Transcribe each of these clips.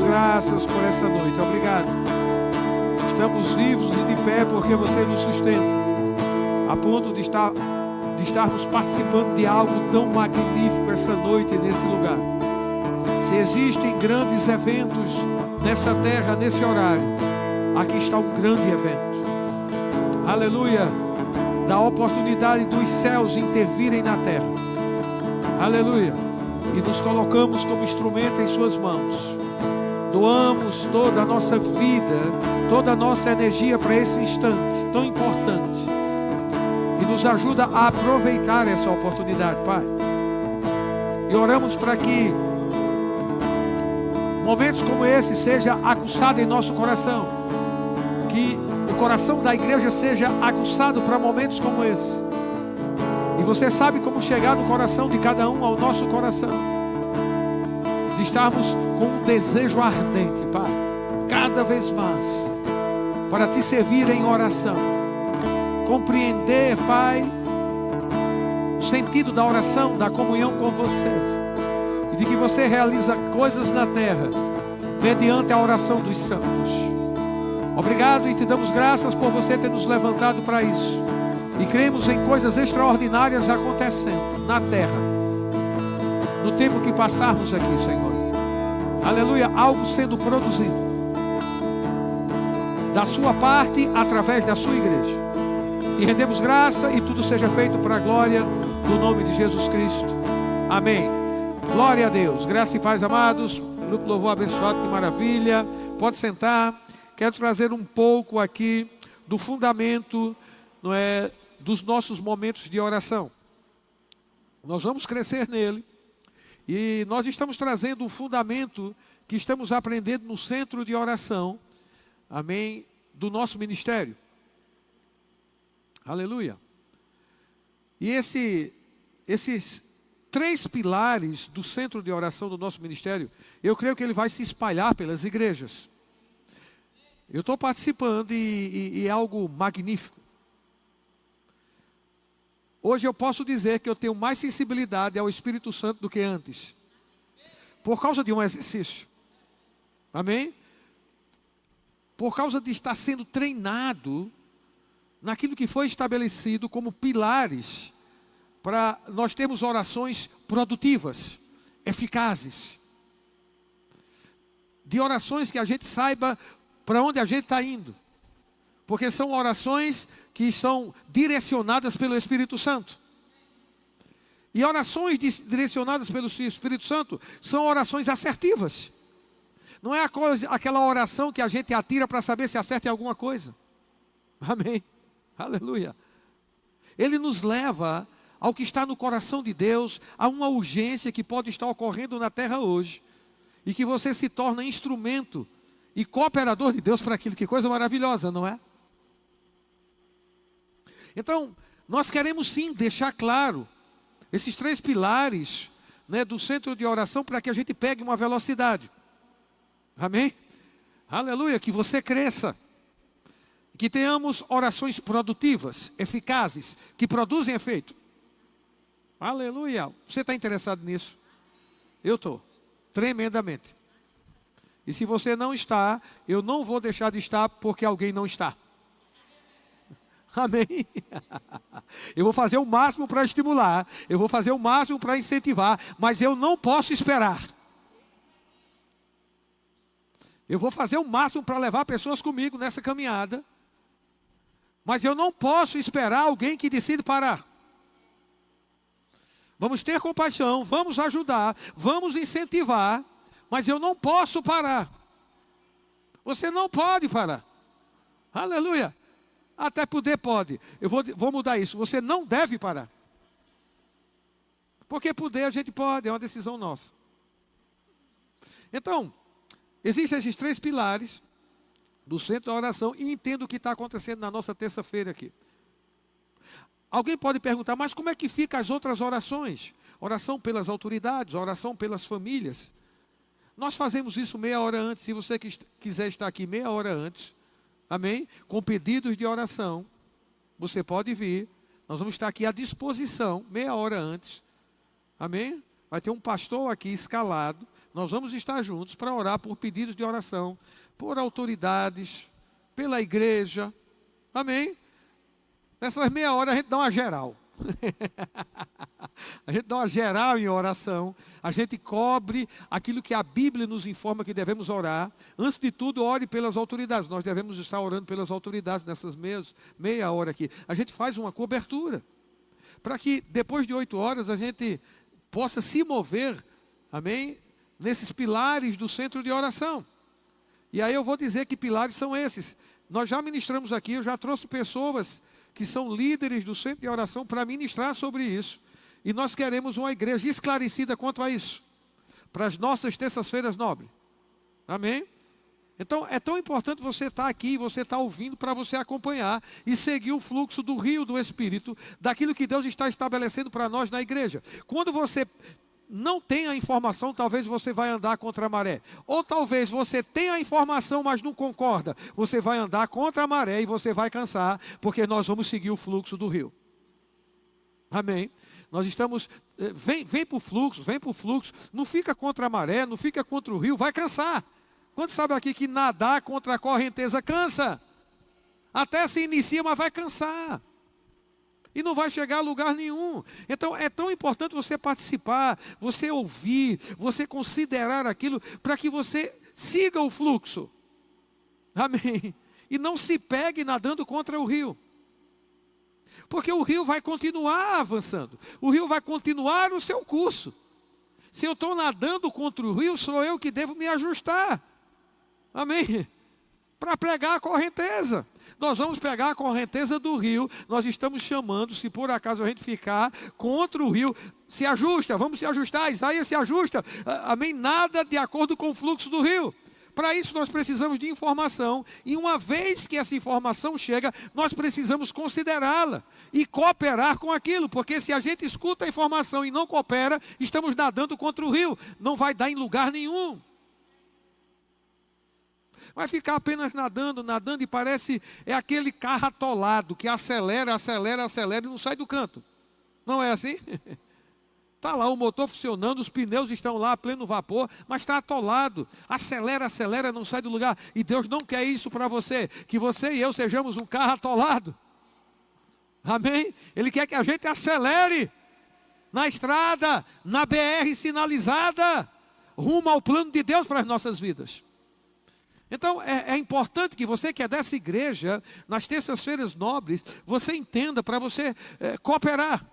Graças por essa noite, obrigado. Estamos vivos e de pé porque você nos sustenta, a ponto de estarmos participando de algo tão magnífico essa noite nesse lugar. Se existem grandes eventos nessa terra, nesse horário, aqui está um grande evento. Aleluia, da oportunidade dos céus intervirem na terra. Aleluia, e nos colocamos como instrumento em suas mãos. Doamos toda a nossa vida, toda a nossa energia para esse instante tão importante. E nos ajuda a aproveitar essa oportunidade, Pai. E oramos para que momentos como esse seja aguçado em nosso coração. Que o coração da igreja seja aguçado para momentos como esse. E você sabe como chegar no coração de cada um ao nosso coração. De estarmos com um desejo ardente, Pai, cada vez mais, para te servir em oração. Compreender, Pai, o sentido da oração, da comunhão com você. E de que você realiza coisas na terra, mediante a oração dos santos. Obrigado e te damos graças por você ter nos levantado para isso. E cremos em coisas extraordinárias acontecendo na terra. No tempo que passarmos aqui, Senhor. Aleluia, algo sendo produzido da sua parte, através da sua igreja. E rendemos graça e tudo seja feito para a glória do nome de Jesus Cristo. Amém. Glória a Deus. Graça e paz, amados. Grupo Louvor abençoado, que maravilha. Pode sentar. Quero trazer um pouco aqui do fundamento, não é, dos nossos momentos de oração. Nós vamos crescer nele. E nós estamos trazendo um fundamento que estamos aprendendo no centro de oração, amém, do nosso ministério. Aleluia. E esses 3 pilares do centro de oração do nosso ministério, eu creio que ele vai se espalhar pelas igrejas. Eu estou participando e é algo magnífico. Hoje eu posso dizer que eu tenho mais sensibilidade ao Espírito Santo do que antes. Por causa de um exercício. Amém? Por causa de estar sendo treinado naquilo que foi estabelecido como pilares para nós termos orações produtivas, eficazes. De orações que a gente saiba para onde a gente está indo. Porque são orações que são direcionadas pelo Espírito Santo. E orações direcionadas pelo Espírito Santo são orações assertivas. Não é aquela oração que a gente atira para saber se acerta em alguma coisa. Amém. Aleluia. Ele nos leva ao que está no coração de Deus, a uma urgência que pode estar ocorrendo na terra hoje. E que você se torna instrumento e cooperador de Deus para aquilo. Que coisa maravilhosa, não é? Então, nós queremos sim deixar claro esses 3 pilares, né, do centro de oração para que a gente pegue uma velocidade. Amém? Aleluia, que você cresça. Que tenhamos orações produtivas, eficazes, que produzem efeito. Aleluia. Você está interessado nisso? Eu estou, tremendamente. E se você não está, eu não vou deixar de estar porque alguém não está. Amém? Eu vou fazer o máximo para estimular, eu vou fazer o máximo para incentivar, mas eu não posso esperar. Eu vou fazer o máximo para levar pessoas comigo nessa caminhada, Mas eu não posso esperar alguém que decide parar. Vamos ter compaixão, vamos ajudar, vamos incentivar, mas eu não posso parar. Você não pode parar. Aleluia. Até poder pode. Eu vou mudar isso. Você não deve parar. Porque poder a gente pode, é uma decisão nossa. Então, existem esses 3 pilares do centro da oração e entendo o que está acontecendo na nossa terça-feira aqui. Alguém pode perguntar, mas como é que ficam as outras orações? Oração pelas autoridades, oração pelas famílias. Nós fazemos isso meia hora antes. Se você quiser estar aqui meia hora antes, amém? Com pedidos de oração, você pode vir. Nós vamos estar aqui à disposição, meia hora antes. Amém? Vai ter um pastor aqui escalado. Nós vamos estar juntos para orar por pedidos de oração, por autoridades, pela igreja. Amém? Nessas meia hora a gente dá uma geral. A gente dá uma geral em oração. A gente cobre aquilo que a Bíblia nos informa que devemos orar. Antes de tudo, ore pelas autoridades. Nós devemos estar orando pelas autoridades nessas meia hora aqui. A gente faz uma cobertura. Para que depois de 8 horas a gente possa se mover, amém? Nesses pilares do centro de oração. E aí eu vou dizer que pilares são esses. Nós já ministramos aqui, eu já trouxe pessoas que são líderes do centro de oração para ministrar sobre isso. E nós queremos uma igreja esclarecida quanto a isso. Para as nossas terças-feiras nobres. Amém? Então é tão importante você estar aqui, você estar ouvindo para você acompanhar e seguir o fluxo do rio do Espírito, daquilo que Deus está estabelecendo para nós na igreja. Quando você não tem a informação, talvez você vai andar contra a maré. Ou talvez você tenha a informação, mas não concorda. Você vai andar contra a maré e você vai cansar, porque nós vamos seguir o fluxo do rio. Amém? Nós estamos, vem para o fluxo, não fica contra a maré, não fica contra o rio, vai cansar. Quantos sabem aqui que nadar contra a correnteza cansa? Até se inicia, mas vai cansar. E não vai chegar a lugar nenhum. Então é tão importante você participar, você ouvir, você considerar aquilo, para que você siga o fluxo. Amém? E não se pegue nadando contra o rio. Porque o rio vai continuar avançando. O rio vai continuar o seu curso. Se eu estou nadando contra o rio, sou eu que devo me ajustar. Amém? Para pegar a correnteza. Nós vamos pegar a correnteza do rio. Nós estamos chamando, se por acaso a gente ficar contra o rio, se ajusta, vamos se ajustar. Isaías se ajusta. Amém? Nada de acordo com o fluxo do rio. Para isso nós precisamos de informação. E uma vez que essa informação chega, nós precisamos considerá-la e cooperar com aquilo. Porque se a gente escuta a informação e não coopera, estamos nadando contra o rio. Não vai dar em lugar nenhum. Vai ficar apenas nadando e parece aquele carro atolado que acelera e não sai do canto. Não é assim? Está lá o motor funcionando, os pneus estão lá a pleno vapor, mas está atolado. Acelera, não sai do lugar. E Deus não quer isso para você, que você e eu sejamos um carro atolado. Amém? Ele quer que a gente acelere na estrada, na BR sinalizada, rumo ao plano de Deus para as nossas vidas. Então é importante que você que é dessa igreja, nas terças-feiras nobres, você entenda para você cooperar.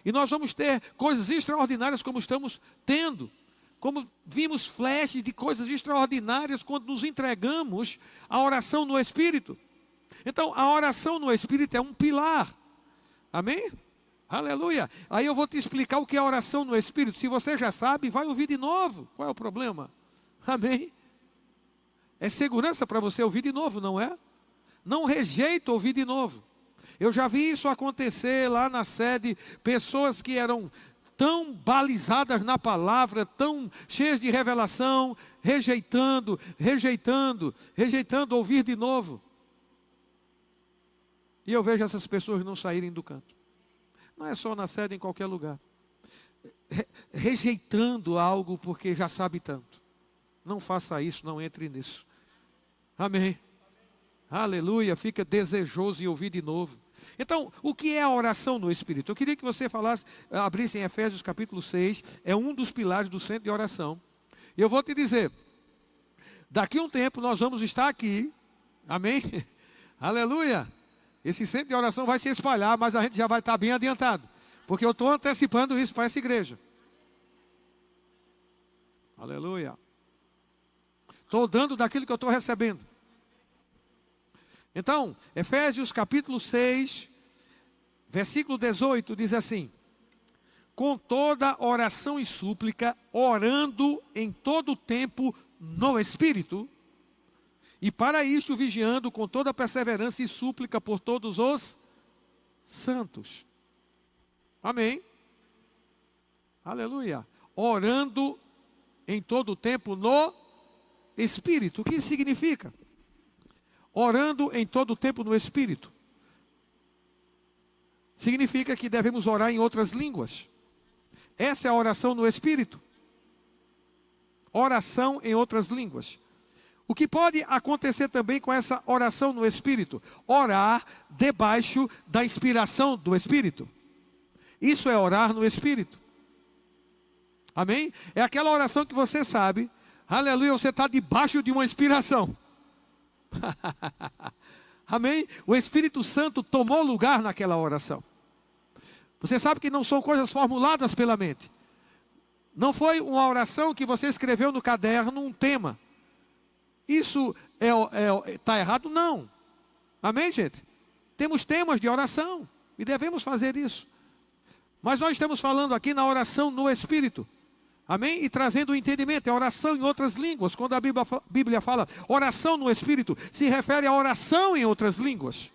E nós vamos ter coisas extraordinárias como estamos tendo. Como vimos flashes de coisas extraordinárias quando nos entregamos à oração no Espírito. Então a oração no Espírito é um pilar. Amém? Aleluia. Aí eu vou te explicar o que é oração no Espírito. Se você já sabe, vai ouvir de novo. Qual é o problema? Amém? É segurança para você ouvir de novo, não é? Não rejeita ouvir de novo. Eu já vi isso acontecer lá na sede, pessoas que eram tão balizadas na palavra, tão cheias de revelação, rejeitando ouvir de novo. E eu vejo essas pessoas não saírem do canto. Não é só na sede, em qualquer lugar. Rejeitando algo porque já sabe tanto. Não faça isso, não entre nisso. Amém. Aleluia, fica desejoso em ouvir de novo. Então, o que é a oração no Espírito? Eu queria que você abrisse em Efésios capítulo 6, é um dos pilares do centro de oração. E eu vou te dizer, daqui a um tempo nós vamos estar aqui, amém? Aleluia. Esse centro de oração vai se espalhar, mas a gente já vai estar bem adiantado. Porque eu estou antecipando isso para essa igreja. Aleluia. Estou dando daquilo que eu estou recebendo. Então, Efésios capítulo 6, versículo 18, diz assim: com toda oração e súplica, orando em todo o tempo no Espírito, e para isto vigiando com toda perseverança e súplica por todos os santos. Amém? Aleluia. Orando em todo o tempo no Espírito. O que isso significa? Orando em todo o tempo no Espírito significa que devemos orar em outras línguas. Essa é a oração no Espírito. Oração em outras línguas. O que pode acontecer também com essa oração no Espírito? Orar debaixo da inspiração do Espírito. Isso é orar no Espírito. Amém? É aquela oração que você sabe, aleluia, você está debaixo de uma inspiração. Amém? O Espírito Santo tomou lugar naquela oração. Você sabe que não são coisas formuladas pela mente. Não foi uma oração que você escreveu no caderno, um tema. Isso está errado? Não. Amém, gente? Temos temas de oração e devemos fazer isso. Mas nós estamos falando aqui na oração no Espírito. Amém? E trazendo o entendimento, é oração em outras línguas. Quando a Bíblia fala oração no Espírito, se refere a oração em outras línguas.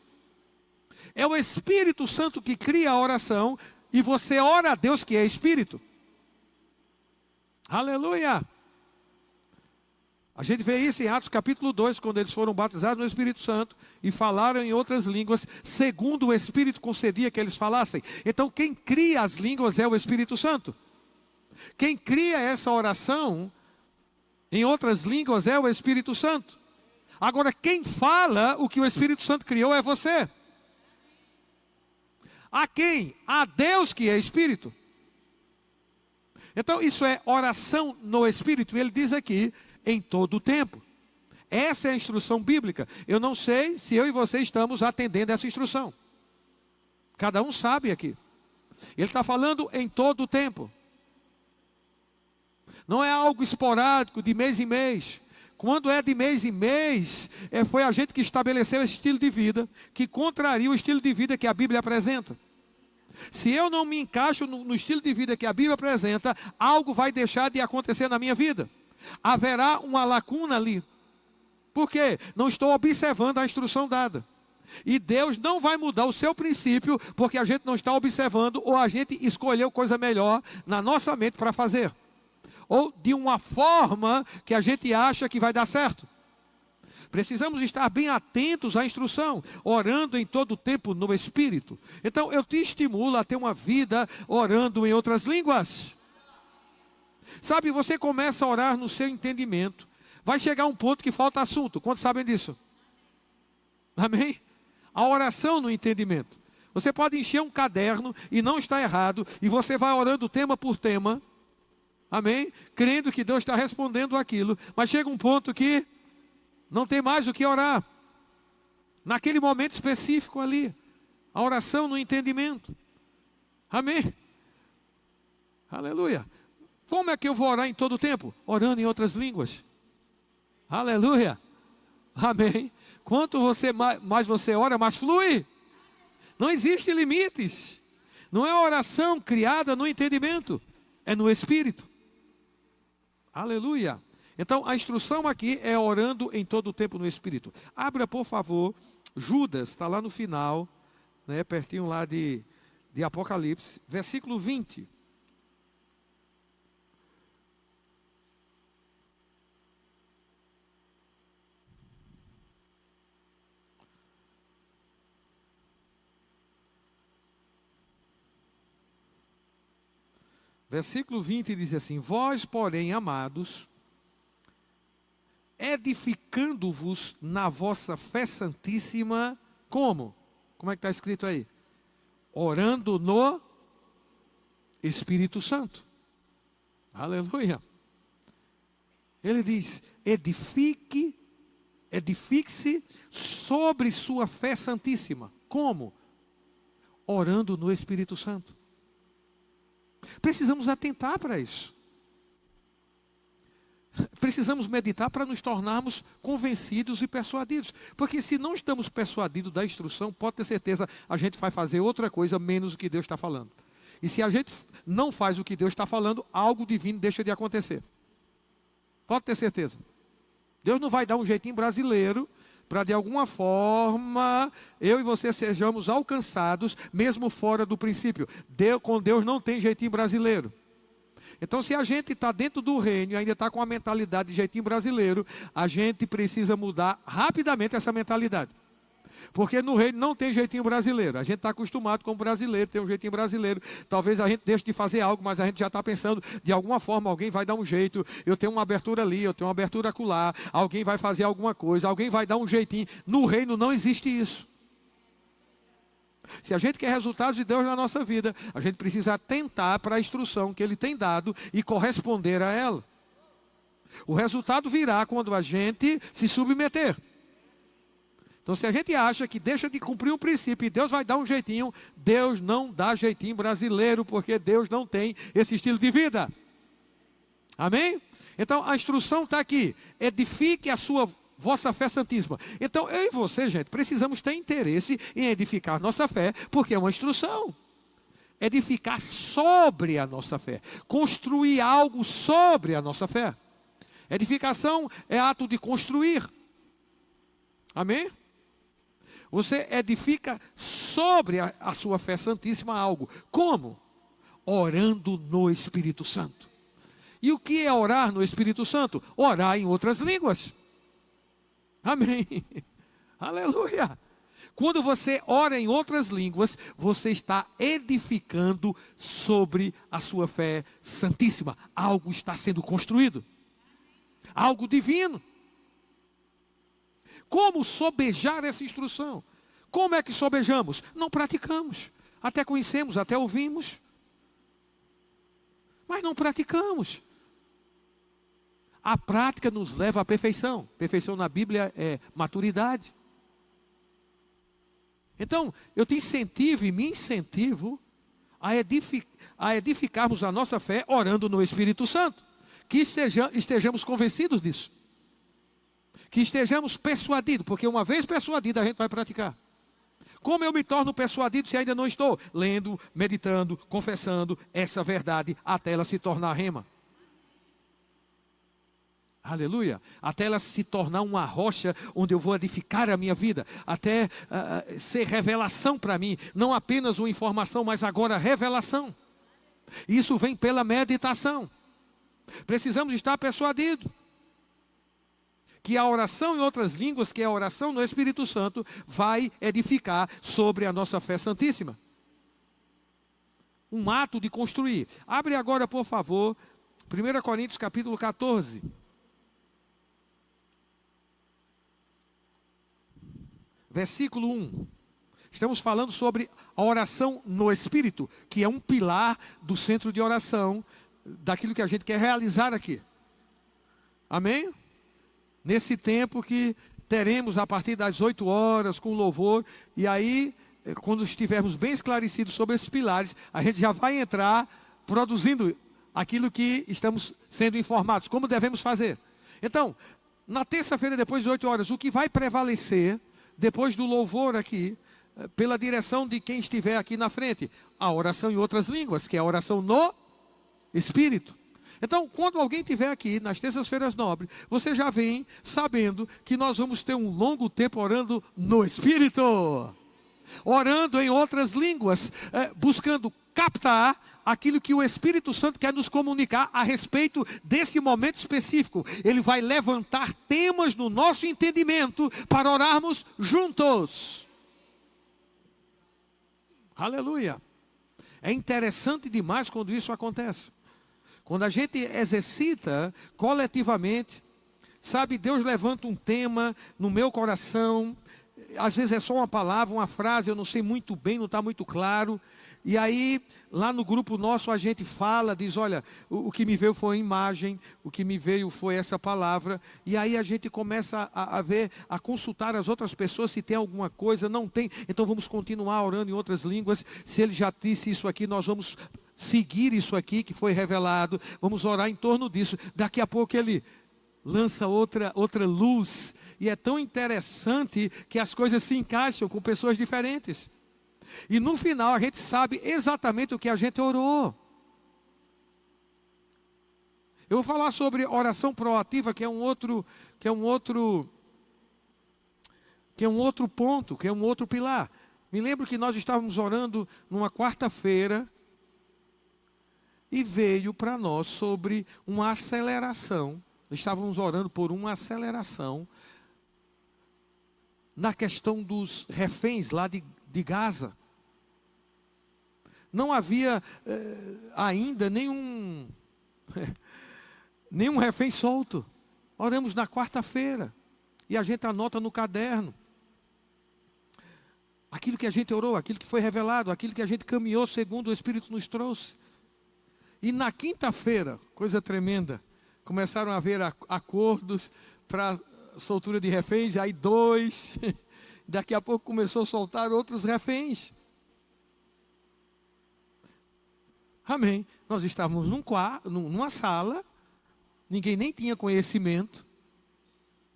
É o Espírito Santo que cria a oração e você ora a Deus que é Espírito. Aleluia! A gente vê isso em Atos capítulo 2, quando eles foram batizados no Espírito Santo e falaram em outras línguas, segundo o Espírito concedia que eles falassem. Então quem cria as línguas é o Espírito Santo. Quem cria essa oração em outras línguas é o Espírito Santo. Agora quem fala o que o Espírito Santo criou é você. A quem? A Deus que é Espírito. Então isso é oração no Espírito. Ele diz aqui, em todo o tempo. Essa é a instrução bíblica. Eu não sei se eu e você estamos atendendo essa instrução. Cada um sabe aqui. Ele está falando em todo o tempo. Não é algo esporádico, de mês em mês. Quando é de mês em mês, foi a gente que estabeleceu esse estilo de vida, que contraria o estilo de vida que a Bíblia apresenta. Se eu não me encaixo no estilo de vida que a Bíblia apresenta, algo vai deixar de acontecer na minha vida. Haverá uma lacuna ali. Por quê? Não estou observando a instrução dada. E Deus não vai mudar o seu princípio porque a gente não está observando ou a gente escolheu coisa melhor na nossa mente para fazer. Ou de uma forma que a gente acha que vai dar certo. Precisamos estar bem atentos à instrução, orando em todo o tempo no Espírito. Então eu te estimulo a ter uma vida orando em outras línguas. Sabe, você começa a orar no seu entendimento. Vai chegar um ponto que falta assunto. Quantos sabem disso? Amém? A oração no entendimento. Você pode encher um caderno e não está errado. E você vai orando tema por tema. Amém? Crendo que Deus está respondendo aquilo. Mas chega um ponto que não tem mais o que orar. Naquele momento específico ali. A oração no entendimento. Amém? Aleluia. Como é que eu vou orar em todo o tempo? Orando em outras línguas. Aleluia. Amém. Quanto mais você ora, mais flui. Não existe limites. Não é oração criada no entendimento. É no Espírito. Aleluia. Então a instrução aqui é orando em todo o tempo no Espírito. Abra por favor, Judas, está lá no final, né, pertinho lá de Apocalipse, versículo 20. Versículo 20 diz assim: vós, porém, amados, edificando-vos na vossa fé santíssima, como? Como é que está escrito aí? Orando no Espírito Santo. Aleluia. Ele diz, edifique-se sobre sua fé santíssima. Como? Orando no Espírito Santo. Precisamos atentar para isso. Precisamos meditar para nos tornarmos convencidos e persuadidos. Porque se não estamos persuadidos da instrução, pode ter certeza, a gente vai fazer outra coisa menos o que Deus está falando. E se a gente não faz o que Deus está falando, algo divino deixa de acontecer. Pode ter certeza. Deus não vai dar um jeitinho brasileiro para de alguma forma eu e você sejamos alcançados, mesmo fora do princípio. Com Deus não tem jeitinho brasileiro. Então, se a gente está dentro do reino e ainda está com a mentalidade de jeitinho brasileiro, a gente precisa mudar rapidamente essa mentalidade. Porque no reino não tem jeitinho brasileiro. A gente está acostumado como brasileiro, tem um jeitinho brasileiro. Talvez a gente deixe de fazer algo, mas a gente já está pensando, de alguma forma, alguém vai dar um jeito. Eu tenho uma abertura ali, eu tenho uma abertura acolá. Alguém vai fazer alguma coisa, alguém vai dar um jeitinho. No reino não existe isso. Se a gente quer resultados de Deus na nossa vida, a gente precisa atentar para a instrução que Ele tem dado e corresponder a ela. O resultado virá quando a gente se submeter. Então, se a gente acha que deixa de cumprir um princípio e Deus vai dar um jeitinho, Deus não dá jeitinho brasileiro, porque Deus não tem esse estilo de vida. Amém? Então, a instrução está aqui. Edifique a vossa fé santíssima. Então, eu e você, gente, precisamos ter interesse em edificar nossa fé, porque é uma instrução. Edificar sobre a nossa fé. Construir algo sobre a nossa fé. Edificação é ato de construir. Amém? Você edifica sobre a sua fé santíssima algo. Como? Orando no Espírito Santo. E o que é orar no Espírito Santo? Orar em outras línguas. Amém. Aleluia. Quando você ora em outras línguas, você está edificando sobre a sua fé santíssima. Algo está sendo construído. Algo divino. Como sobejar essa instrução? Como é que sobejamos? Não praticamos. Até conhecemos, até ouvimos. Mas não praticamos. A prática nos leva à perfeição. Perfeição na Bíblia é maturidade. Então, eu te incentivo e me incentivo a edificarmos a nossa fé orando no Espírito Santo. Que estejamos convencidos disso. Que estejamos persuadidos, porque uma vez persuadido a gente vai praticar. Como eu me torno persuadido se ainda não estou? Lendo, meditando, confessando essa verdade até ela se tornar rema. Aleluia. Até ela se tornar uma rocha onde eu vou edificar a minha vida. Até ser revelação para mim. Não apenas uma informação, mas agora revelação. Isso vem pela meditação. Precisamos estar persuadidos que a oração em outras línguas, que é a oração no Espírito Santo, vai edificar sobre a nossa fé santíssima. Um ato de construir. Abre agora, por favor, 1 Coríntios capítulo 14. Versículo 1. Estamos falando sobre a oração no Espírito, que é um pilar do centro de oração, daquilo que a gente quer realizar aqui. Amém? Nesse tempo que teremos a partir das 8 horas com louvor, e aí, quando estivermos bem esclarecidos sobre esses pilares, a gente já vai entrar produzindo aquilo que estamos sendo informados, como devemos fazer. Então, na terça-feira, depois de 8 horas, o que vai prevalecer, depois do louvor aqui, pela direção de quem estiver aqui na frente, a oração em outras línguas, que é a oração no Espírito. Então, quando alguém estiver aqui nas terças-feiras nobres, você já vem sabendo que nós vamos ter um longo tempo orando no Espírito. Orando em outras línguas, buscando captar aquilo que o Espírito Santo quer nos comunicar a respeito desse momento específico. Ele vai levantar temas no nosso entendimento para orarmos juntos. Aleluia. É interessante demais quando isso acontece. Quando a gente exercita coletivamente, sabe, Deus levanta um tema no meu coração, às vezes é só uma palavra, uma frase, eu não sei muito bem, não está muito claro. E aí, lá no grupo nosso, a gente fala, diz, olha, o que me veio foi a imagem, o que me veio foi essa palavra. E aí a gente começa a ver, a consultar as outras pessoas se tem alguma coisa, não tem. Então vamos continuar orando em outras línguas. Se ele já disse isso aqui, nós vamos seguir isso aqui que foi revelado. Vamos orar em torno disso. Daqui a pouco ele lança outra luz. E é tão interessante que as coisas se encaixam com pessoas diferentes. E no final a gente sabe exatamente o que a gente orou. Eu vou falar sobre oração proativa, que é um outro ponto, que é um outro pilar. Me lembro que nós estávamos orando numa quarta-feira e veio para nós sobre uma aceleração. Estávamos orando por uma aceleração na questão dos reféns lá de Gaza. Não havia ainda nenhum refém solto. Oramos na quarta-feira e a gente anota no caderno aquilo que a gente orou, aquilo que foi revelado, aquilo que a gente caminhou segundo o Espírito nos trouxe. E na quinta-feira, coisa tremenda, começaram a haver acordos para soltura de reféns, aí 2, daqui a pouco começou a soltar outros reféns. Amém. Nós estávamos numa sala, ninguém nem tinha conhecimento.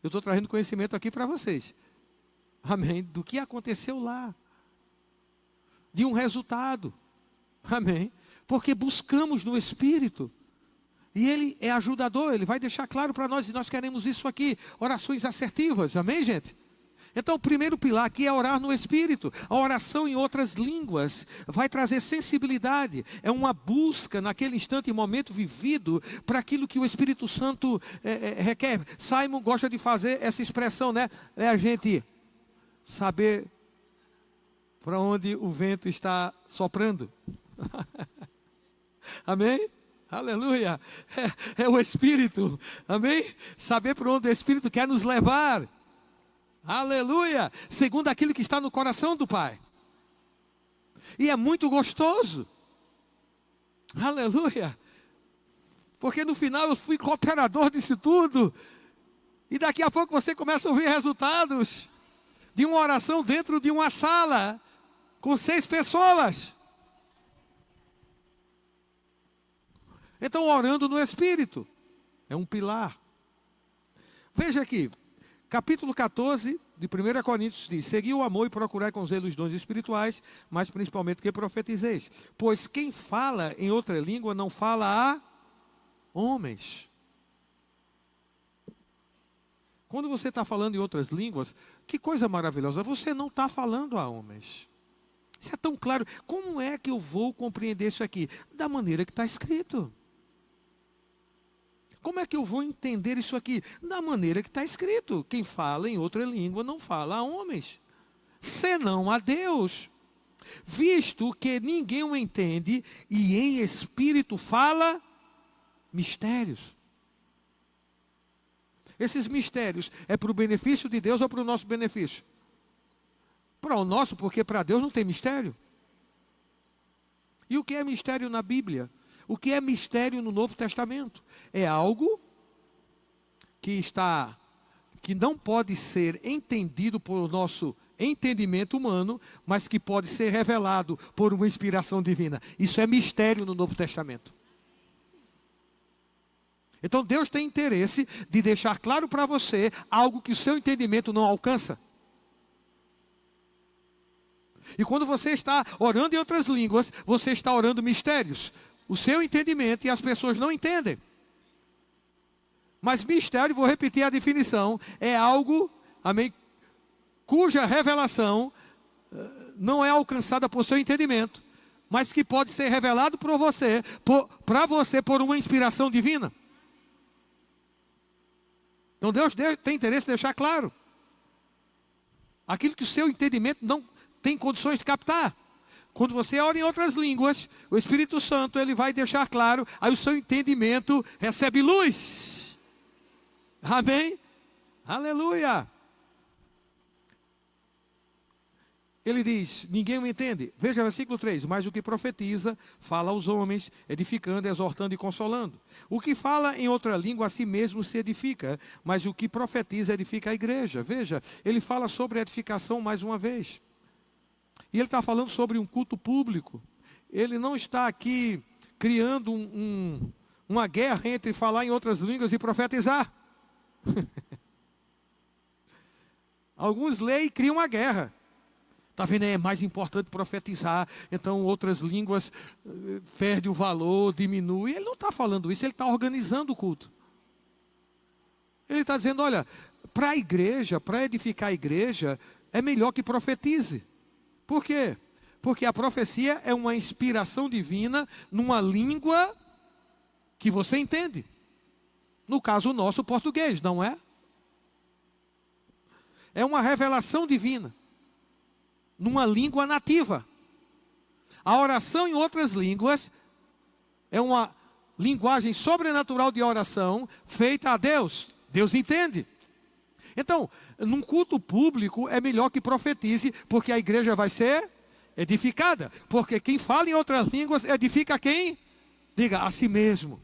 Eu estou trazendo conhecimento aqui para vocês. Amém. Do que aconteceu lá. De um resultado. Amém. Porque buscamos no Espírito. E Ele é ajudador, Ele vai deixar claro para nós, e nós queremos isso aqui. Orações assertivas. Amém, gente? Então, o primeiro pilar aqui é orar no Espírito. A oração em outras línguas vai trazer sensibilidade. É uma busca naquele instante e momento vivido para aquilo que o Espírito Santo requer. Simon gosta de fazer essa expressão, né? É a gente saber para onde o vento está soprando. Amém? Aleluia. É o Espírito. Amém? Saber para onde o Espírito quer nos levar. Aleluia, segundo aquilo que está no coração do Pai. E é muito gostoso. Aleluia. Porque no final eu fui cooperador disso tudo. E daqui a pouco você começa a ouvir resultados de uma oração dentro de uma sala com 6 pessoas. Então, orando no Espírito é um pilar. Veja aqui. Capítulo 14 de 1 Coríntios diz: segui o amor e procurai com zelo os dons espirituais, mas principalmente que profetizeis. Pois quem fala em outra língua não fala a homens. Quando você está falando em outras línguas, que coisa maravilhosa, você não está falando a homens. Isso é tão claro. Como é que eu vou compreender isso aqui? Da maneira que está escrito. Como é que eu vou entender isso aqui? Da maneira que está escrito. Quem fala em outra língua não fala a homens, senão a Deus. Visto que ninguém o entende e em espírito fala mistérios. Esses mistérios é para o benefício de Deus ou para o nosso benefício? Para o nosso, porque para Deus não tem mistério. E o que é mistério na Bíblia? O que é mistério no Novo Testamento? É algo que não pode ser entendido por nosso entendimento humano, mas que pode ser revelado por uma inspiração divina. Isso é mistério no Novo Testamento. Então Deus tem interesse de deixar claro para você algo que o seu entendimento não alcança. E quando você está orando em outras línguas, você está orando mistérios. O seu entendimento e as pessoas não entendem. Mas mistério, vou repetir a definição, é algo, amém, cuja revelação não é alcançada por seu entendimento, mas que pode ser revelado para você por uma inspiração divina. Então Deus tem interesse em deixar claro aquilo que o seu entendimento não tem condições de captar. Quando você ora em outras línguas, o Espírito Santo ele vai deixar claro, aí o seu entendimento recebe luz. Amém? Aleluia. Ele diz, ninguém o entende. Veja o versículo 3. Mas o que profetiza, fala aos homens, edificando, exortando e consolando. O que fala em outra língua, a si mesmo se edifica. Mas o que profetiza, edifica a igreja. Veja, ele fala sobre edificação mais uma vez. E ele está falando sobre um culto público. Ele não está aqui criando uma guerra entre falar em outras línguas e profetizar. Alguns leem e criam uma guerra. Está vendo? É mais importante profetizar. Então outras línguas perdem o valor, diminui. Ele não está falando isso, ele está organizando o culto. Ele está dizendo, olha, para a igreja, para edificar a igreja, é melhor que profetize. Por quê? Porque a profecia é uma inspiração divina numa língua que você entende. No caso nosso, português, não é? É uma revelação divina numa língua nativa. A oração em outras línguas é uma linguagem sobrenatural de oração feita a Deus. Deus entende. Então, num culto público é melhor que profetize, porque a igreja vai ser edificada. Porque quem fala em outras línguas edifica quem? Diga, a si mesmo.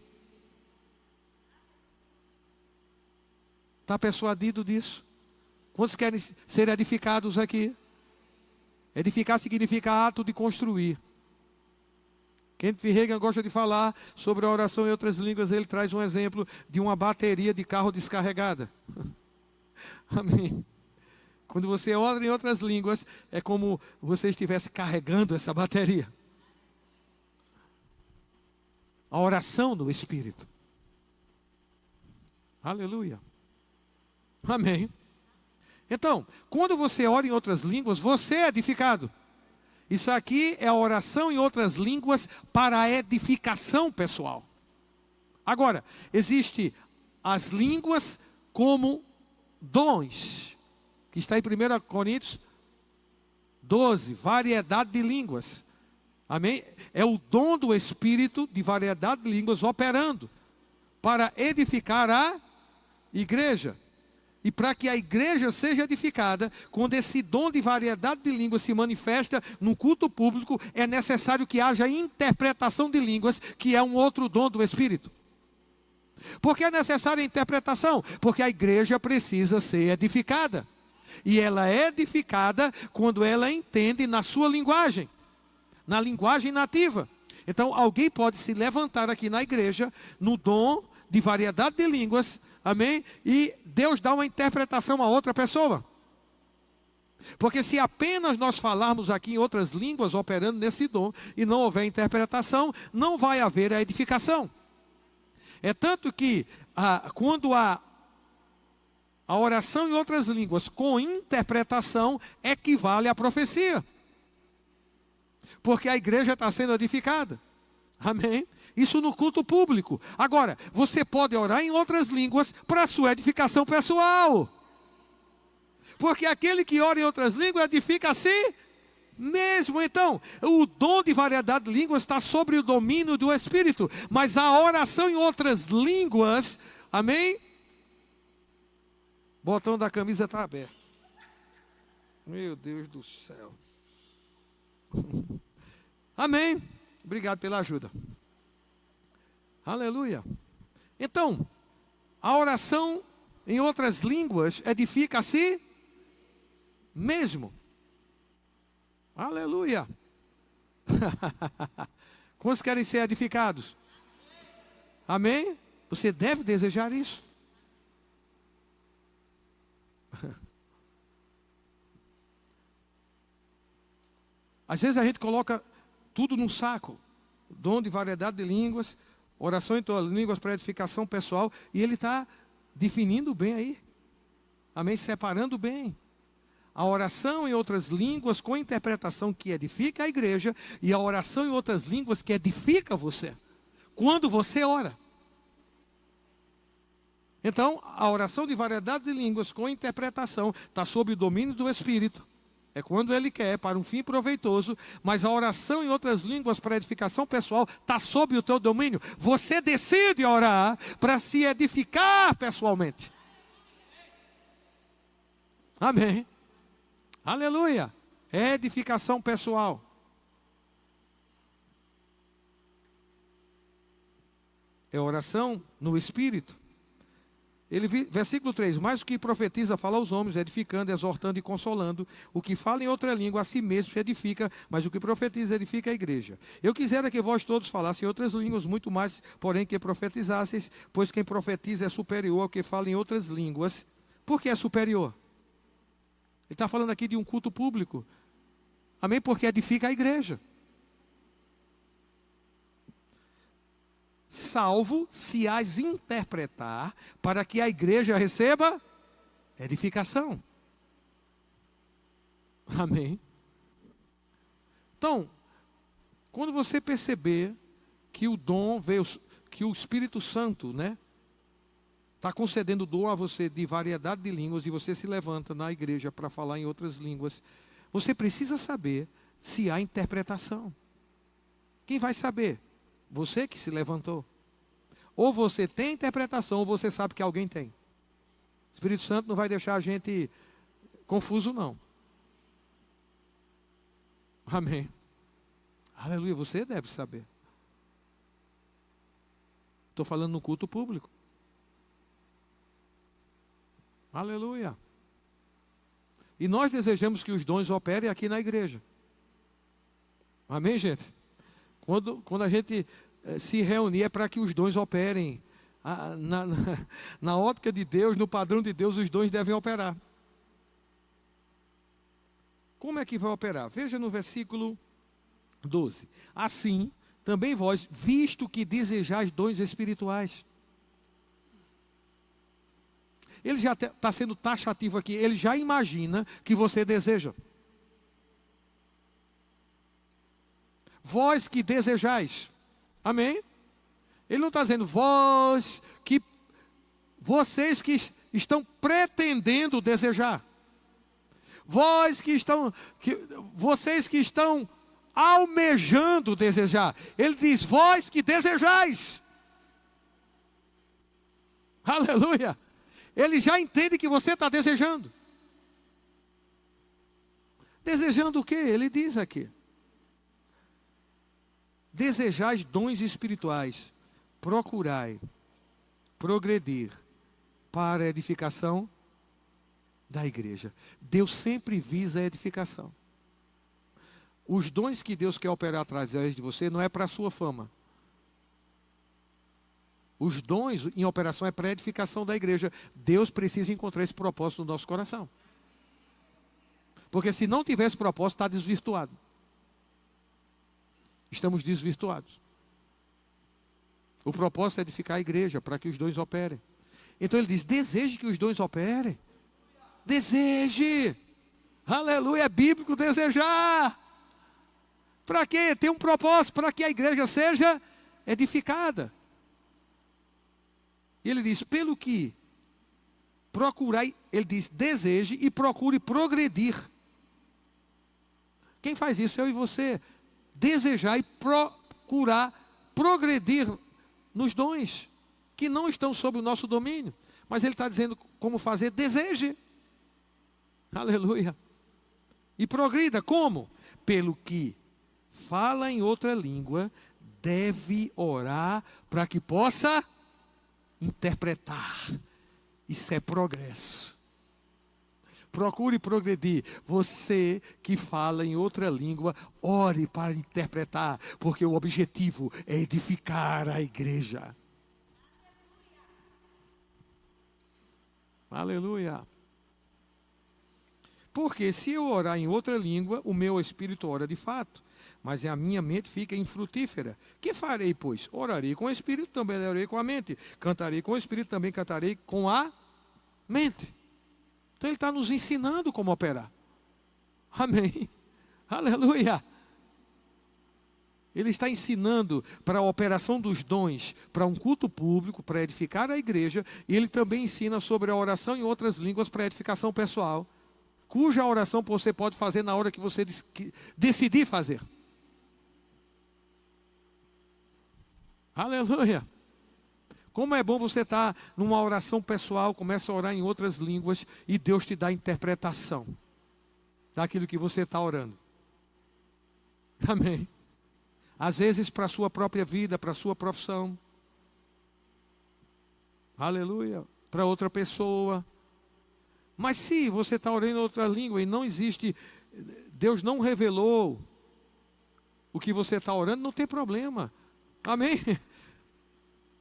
Está persuadido disso? Quantos querem ser edificados aqui? Edificar significa ato de construir. Kenneth Reagan gosta de falar sobre a oração em outras línguas. Ele traz um exemplo de uma bateria de carro descarregada. Amém. Quando você ora em outras línguas, é como você estivesse carregando essa bateria. A oração no Espírito. Aleluia. Amém. Então, quando você ora em outras línguas, você é edificado. Isso aqui é a oração em outras línguas para a edificação pessoal. Agora, existe as línguas como dons, que está em 1 Coríntios 12, variedade de línguas. Amém? É o dom do Espírito de variedade de línguas operando para edificar a igreja. E para que a igreja seja edificada, quando esse dom de variedade de línguas se manifesta no culto público, é necessário que haja interpretação de línguas, que é um outro dom do Espírito. Por que é necessária a interpretação? Porque a igreja precisa ser edificada. E ela é edificada quando ela entende na sua linguagem, na linguagem nativa. Então alguém pode se levantar aqui na igreja, no dom de variedade de línguas, amém? E Deus dá uma interpretação a outra pessoa. Porque se apenas nós falarmos aqui em outras línguas, operando nesse dom, e não houver interpretação, não vai haver a edificação. É tanto que quando a oração em outras línguas com interpretação equivale à profecia. Porque a igreja está sendo edificada. Amém? Isso no culto público. Agora, você pode orar em outras línguas para a sua edificação pessoal. Porque aquele que ora em outras línguas edifica a si mesmo. Então, o dom de variedade de línguas está sobre o domínio do Espírito. Mas a oração em outras línguas, amém? O botão da camisa está aberto. Meu Deus do céu. Amém? Obrigado pela ajuda. Aleluia. Então, a oração em outras línguas edifica a si mesmo. Aleluia. Quantos querem ser edificados? Amém? Você deve desejar isso. Às vezes a gente coloca tudo num saco. Dom de variedade de línguas, oração em todas as línguas para edificação pessoal. E ele está definindo bem aí. Amém? Separando bem. A oração em outras línguas com interpretação que edifica a igreja. E a oração em outras línguas que edifica você. Quando você ora. Então, a oração de variedade de línguas com interpretação está sob o domínio do Espírito. É quando Ele quer, para um fim proveitoso. Mas a oração em outras línguas para edificação pessoal está sob o teu domínio. Você decide orar para se edificar pessoalmente. Amém. Aleluia. Edificação pessoal. É oração no Espírito. Versículo 3, mas o que profetiza fala aos homens, edificando, exortando e consolando. O que fala em outra língua a si mesmo se edifica, mas o que profetiza edifica a igreja. Eu quisera que vós todos falassem outras línguas, muito mais, porém, que profetizasseis, pois quem profetiza é superior ao que fala em outras línguas. Por que é superior? Ele está falando aqui de um culto público. Amém? Porque edifica a igreja. Salvo se as interpretar para que a igreja receba edificação. Amém? Então, quando você perceber que o dom veio, que o Espírito Santo, né, está concedendo dom a você de variedade de línguas e você se levanta na igreja para falar em outras línguas, você precisa saber se há interpretação. Quem vai saber? Você que se levantou. Ou você tem interpretação, ou você sabe que alguém tem. O Espírito Santo não vai deixar a gente confuso, não. Amém. Aleluia, você deve saber. Estou falando no culto público. Aleluia. E nós desejamos que os dons operem aqui na igreja. Amém, gente? Quando a gente se reunir é para que os dons operem. Na ótica de Deus, no padrão de Deus, os dons devem operar. Como é que vai operar? Veja no versículo 12. Assim, também vós, visto que desejais dons espirituais. Ele já está sendo taxativo aqui. Ele já imagina que você deseja. Vós que desejais. Amém? Ele não está dizendo vocês que estão pretendendo desejar. Vocês que estão almejando desejar. Ele diz, vós que desejais. Aleluia. Ele já entende que você está desejando. Desejando o quê? Ele diz aqui. Desejais dons espirituais, procurai progredir para a edificação da igreja. Deus sempre visa a edificação. Os dons que Deus quer operar através de você não é para a sua fama. Os dons em operação é para a edificação da igreja. Deus precisa encontrar esse propósito no nosso coração. Porque se não tiver esse propósito, está desvirtuado. Estamos desvirtuados. O propósito é edificar a igreja, para que os dons operem. Então ele diz, deseje que os dons operem. Deseje. Aleluia, é bíblico desejar. Para quê? Tem um propósito, para que a igreja seja edificada. E ele diz, pelo que procurai, ele diz, deseje e procure progredir. Quem faz isso? Eu e você. Desejar e procurar progredir nos dons que não estão sob o nosso domínio. Mas ele está dizendo como fazer, deseje. Aleluia. E progrida, como? Pelo que fala em outra língua, deve orar para que possa interpretar. Isso é progresso. Procure progredir. Você que fala em outra língua, ore para interpretar, porque o objetivo é edificar a igreja. Aleluia. Porque se eu orar em outra língua, o meu espírito ora de fato, mas a minha mente fica infrutífera. Que farei, pois? Orarei com o espírito, também orarei com a mente. Cantarei com o espírito, também cantarei com a mente. Então ele está nos ensinando como operar. Amém. Aleluia. Ele está ensinando para a operação dos dons, para um culto público, para edificar a igreja. E ele também ensina sobre a oração em outras línguas para edificação pessoal, cuja oração você pode fazer na hora que você decidir fazer. Aleluia. Como é bom você estar numa oração pessoal, começa a orar em outras línguas e Deus te dá interpretação. daquilo que você está orando. Amém. Às vezes para a sua própria vida, para a sua profissão. Aleluia. Para outra pessoa. Mas se você está orando em outra língua e não existe, Deus não revelou o que você está orando, não tem problema. Amém?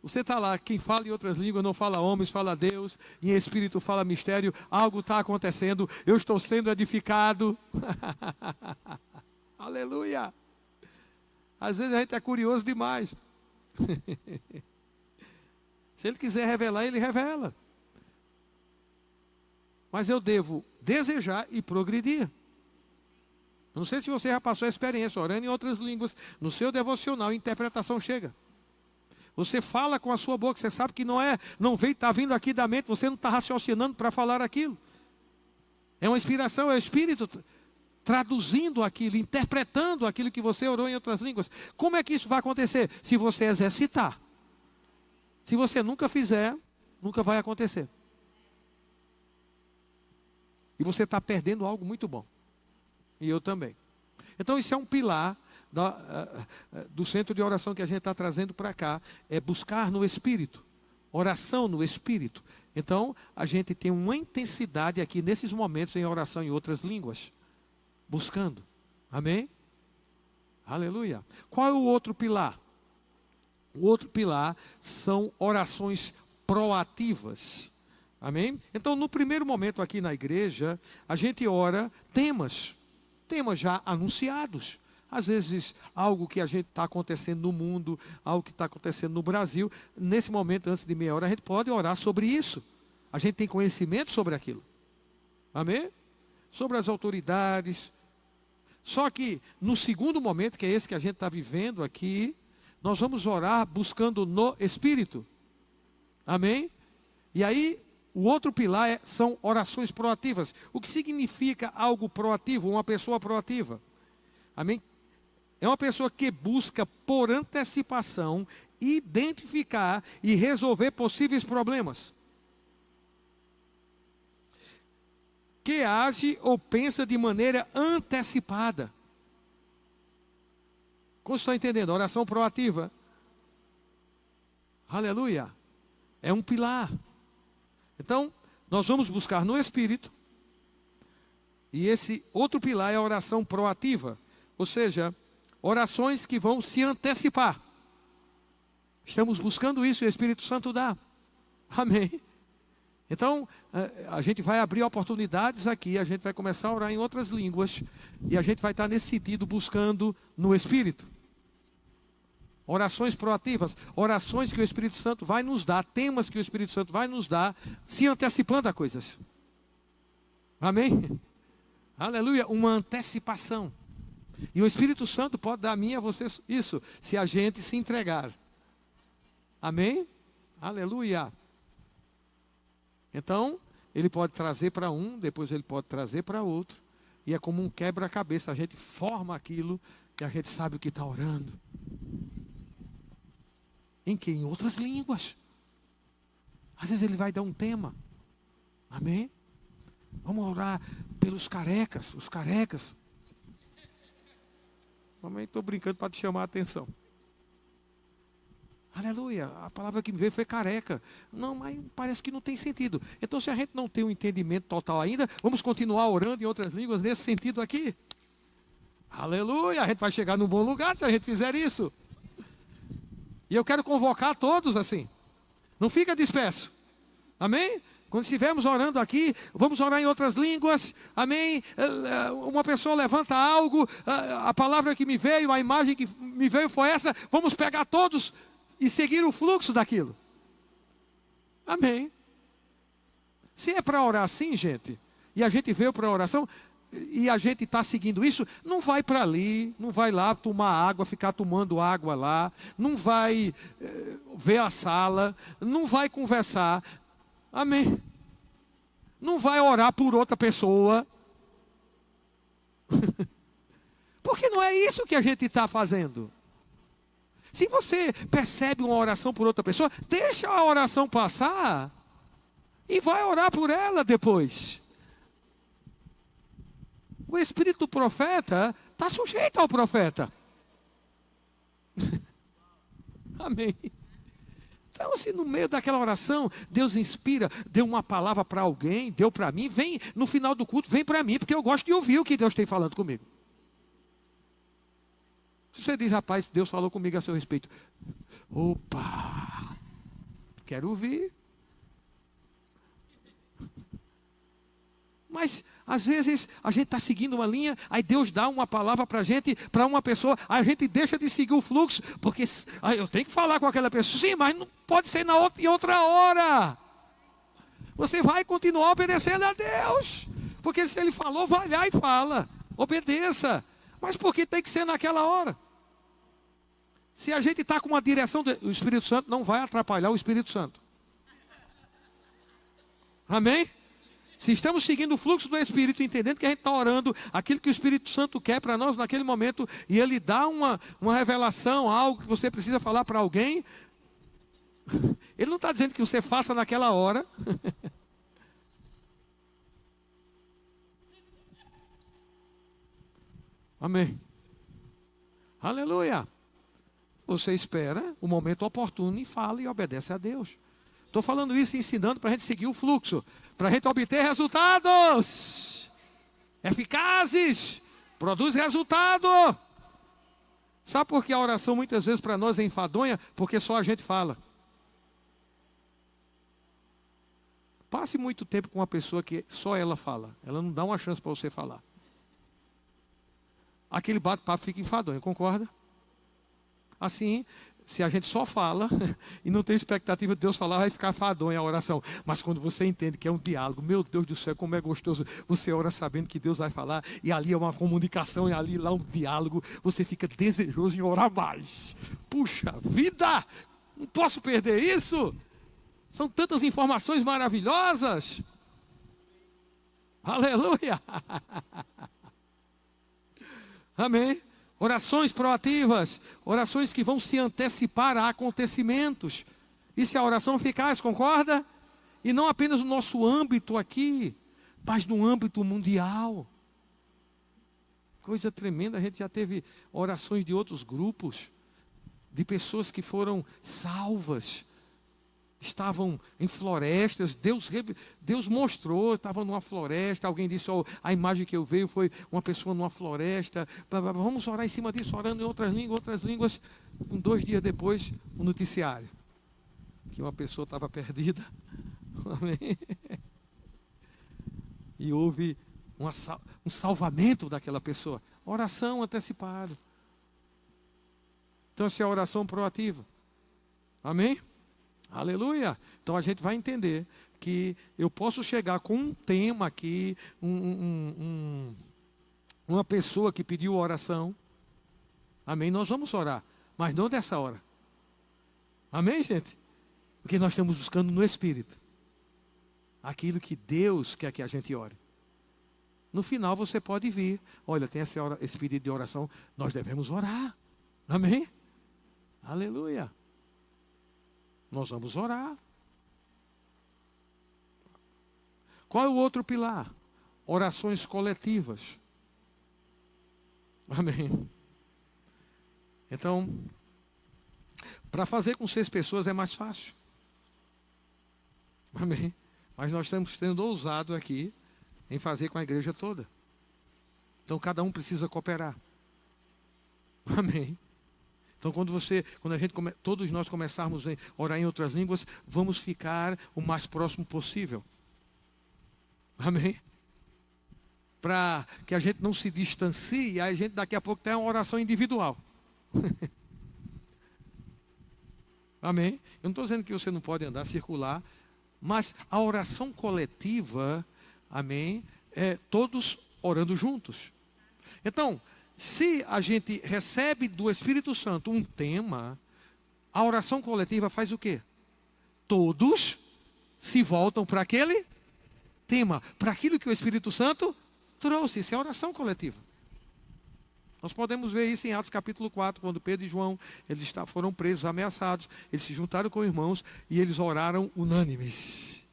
Você está lá, quem fala em outras línguas não fala homens, fala Deus, em espírito fala mistério, algo está acontecendo, eu estou sendo edificado. Aleluia. Às vezes a gente é curioso demais. Se Ele quiser revelar, Ele revela. Mas eu devo desejar e progredir. Não sei se você já passou a experiência, orando em outras línguas, no seu devocional, a interpretação chega. Você fala com a sua boca, você sabe que está vindo aqui da mente, você não está raciocinando para falar aquilo. É uma inspiração, é o Espírito traduzindo aquilo, interpretando aquilo que você orou em outras línguas. Como é que isso vai acontecer? Se você exercitar. Se você nunca fizer, nunca vai acontecer. E você está perdendo algo muito bom. E eu também. Então isso é um pilar do centro de oração que a gente está trazendo para cá. É buscar no Espírito. Oração no Espírito. Então a gente tem uma intensidade aqui nesses momentos em oração em outras línguas. Buscando. Amém? Aleluia. Qual é o outro pilar? O outro pilar são orações proativas. Amém? Então, no primeiro momento aqui na igreja, a gente ora temas já anunciados. Às vezes, algo que a gente está acontecendo no mundo, algo que está acontecendo no Brasil. Nesse momento, antes de meia hora, a gente pode orar sobre isso. A gente tem conhecimento sobre aquilo. Amém? Sobre as autoridades. Só que, no segundo momento, que é esse que a gente está vivendo aqui, nós vamos orar buscando no Espírito. Amém? E aí, o outro pilar são orações proativas. O que significa algo proativo? Uma pessoa proativa. Amém? É uma pessoa que busca por antecipação identificar e resolver possíveis problemas. Que age ou pensa de maneira antecipada. Como você está entendendo? Oração proativa. Aleluia. É um pilar. Então, nós vamos buscar no Espírito. E esse outro pilar é a oração proativa. Ou seja, orações que vão se antecipar. Estamos buscando isso e o Espírito Santo dá. Amém. Então, a gente vai abrir oportunidades aqui. A gente vai começar a orar em outras línguas. E a gente vai estar nesse sentido buscando no Espírito. Orações proativas, orações que o Espírito Santo vai nos dar, temas que o Espírito Santo vai nos dar, se antecipando a coisas. Amém? Aleluia, uma antecipação. E o Espírito Santo pode dar a mim e a você isso, se a gente se entregar. Amém? Aleluia. Então, ele pode trazer para um, depois ele pode trazer para outro. E é como um quebra-cabeça, a gente forma aquilo e a gente sabe o que está orando. Em que? Em outras línguas. Às vezes ele vai dar um tema. Amém? Vamos orar pelos carecas, os carecas. Também estou brincando para te chamar a atenção. Aleluia, a palavra que me veio foi careca. Não, mas parece que não tem sentido. Então, se a gente não tem um entendimento total ainda, vamos continuar orando em outras línguas nesse sentido aqui. Aleluia, a gente vai chegar num bom lugar se a gente fizer isso. E eu quero convocar todos assim. Não fica disperso. Amém? Quando estivermos orando aqui, vamos orar em outras línguas. Amém? Uma pessoa levanta algo, a palavra que me veio, a imagem que me veio foi essa. Vamos pegar todos e seguir o fluxo daquilo. Amém? Se é para orar assim, gente, e a gente veio para a oração, e a gente está seguindo isso, não vai para ali, não vai lá tomar água, ficar tomando água lá, não vai ver a sala, não vai conversar, amém? Não vai orar por outra pessoa, porque não é isso que a gente está fazendo. Se você percebe uma oração por outra pessoa, deixa a oração passar e vai orar por ela depois. O espírito do profeta está sujeito ao profeta. Amém. Então, se no meio daquela oração, Deus inspira, deu uma palavra para alguém, deu para mim, vem no final do culto, vem para mim, porque eu gosto de ouvir o que Deus tem falando comigo. Se você diz, rapaz, Deus falou comigo a seu respeito. Opa, quero ouvir. Mas, às vezes, a gente está seguindo uma linha, aí Deus dá uma palavra para a gente, para uma pessoa, aí a gente deixa de seguir o fluxo, porque eu tenho que falar com aquela pessoa. Sim, mas não pode ser em outra hora. Você vai continuar obedecendo a Deus, porque se Ele falou, vai lá e fala, obedeça. Mas por que tem que ser naquela hora? Se a gente está com uma direção, o Espírito Santo não vai atrapalhar o Espírito Santo. Amém? Se estamos seguindo o fluxo do Espírito, entendendo que a gente está orando aquilo que o Espírito Santo quer para nós naquele momento, e Ele dá uma revelação, algo que você precisa falar para alguém, Ele não está dizendo que você faça naquela hora. Amém. Aleluia. Você espera o momento oportuno e fala e obedece a Deus. Estou falando isso e ensinando para a gente seguir o fluxo, para a gente obter resultados eficazes, produz resultado. Sabe por que a oração muitas vezes para nós é enfadonha? Porque só a gente fala. Passe muito tempo com uma pessoa que só ela fala, ela não dá uma chance para você falar. Aquele bate-papo fica enfadonho, concorda? Assim, se a gente só fala e não tem expectativa de Deus falar, vai ficar enfadonha a oração. Mas quando você entende que é um diálogo, meu Deus do céu, como é gostoso. Você ora sabendo que Deus vai falar, e ali é uma comunicação, e ali lá um diálogo. Você fica desejoso em orar mais. Puxa vida, não posso perder isso. São tantas informações maravilhosas. Aleluia. Amém. Orações proativas, orações que vão se antecipar a acontecimentos. Isso é a oração eficaz, concorda? E não apenas no nosso âmbito aqui, mas no âmbito mundial. Coisa tremenda, a gente já teve orações de outros grupos, de pessoas que foram salvas, estavam em florestas, Deus mostrou, estavam numa floresta, alguém disse, a imagem que eu vejo foi uma pessoa numa floresta, vamos orar em cima disso, orando em outras línguas, 2 dias depois, um noticiário, que uma pessoa estava perdida, amém? E houve um salvamento daquela pessoa, oração antecipada. Então essa é a oração proativa, amém? Aleluia. Então a gente vai entender que eu posso chegar com um tema aqui, uma pessoa que pediu oração, amém? Nós vamos orar, mas não dessa hora, amém, gente? Porque nós estamos buscando no Espírito aquilo que Deus quer que a gente ore. No final você pode vir, olha, tem esse pedido de oração, nós devemos orar, amém? Aleluia. Nós vamos orar. Qual é o outro pilar? Orações coletivas. Amém. Então, para fazer com 6 pessoas é mais fácil. Amém. Mas nós estamos sendo ousados aqui em fazer com a igreja toda. Então cada um precisa cooperar. Amém. Então todos nós começarmos a orar em outras línguas, vamos ficar o mais próximo possível. Amém? Para que a gente não se distancie, e a gente daqui a pouco tem uma oração individual. Amém? Eu não estou dizendo que você não pode andar, circular, mas a oração coletiva, amém, é todos orando juntos. Então, se a gente recebe do Espírito Santo um tema, a oração coletiva faz o quê? Todos se voltam para aquele tema, para aquilo que o Espírito Santo trouxe. Isso é oração coletiva. Nós podemos ver isso em Atos capítulo 4, quando Pedro e João, eles foram presos, ameaçados, eles se juntaram com irmãos e eles oraram unânimes.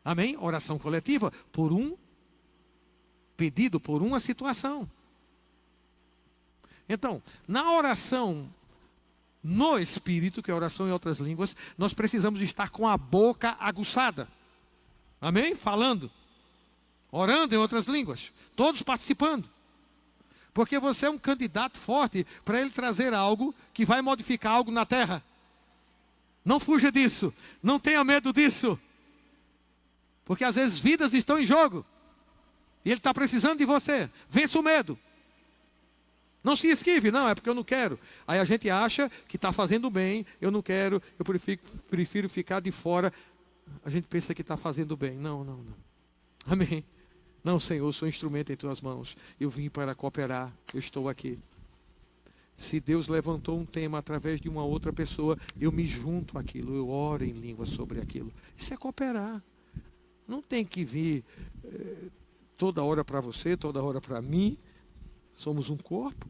Amém? Oração coletiva por um pedido por uma situação. Então, na oração no Espírito, que é oração em outras línguas, nós precisamos estar com a boca aguçada. Amém? Falando, orando em outras línguas, todos participando. Porque você é um candidato forte para ele trazer algo que vai modificar algo na terra. Não fuja disso, não tenha medo disso. Porque às vezes vidas estão em jogo. E ele está precisando de você. Vença o medo. Não se esquive, não, é porque eu não quero. Aí a gente acha que está fazendo bem, eu não quero, eu prefiro ficar de fora. A gente pensa que está fazendo bem. Não, não, não. Amém. Não, Senhor, eu sou instrumento em tuas mãos. Eu vim para cooperar, eu estou aqui. Se Deus levantou um tema através de uma outra pessoa, eu me junto àquilo, eu oro em língua sobre aquilo. Isso é cooperar. Não tem que vir toda hora para você, toda hora para mim. Somos um corpo.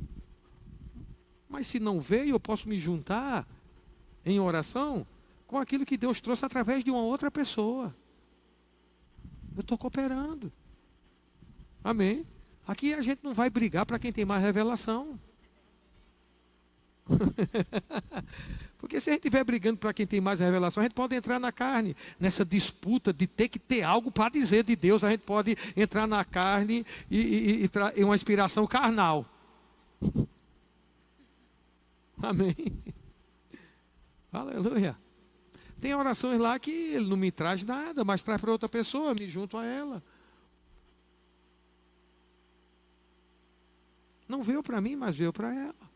Mas se não veio, eu posso me juntar em oração com aquilo que Deus trouxe através de uma outra pessoa. Eu estou cooperando. Amém? Aqui a gente não vai brigar para quem tem mais revelação. Porque se a gente estiver brigando para quem tem mais revelação, a gente pode entrar na carne, nessa disputa de ter que ter algo para dizer de Deus. A gente pode entrar na carne e uma inspiração carnal. Amém? Aleluia. Tem orações lá que ele não me traz nada, mas traz para outra pessoa, me junto a ela. Não veio para mim, mas veio para ela,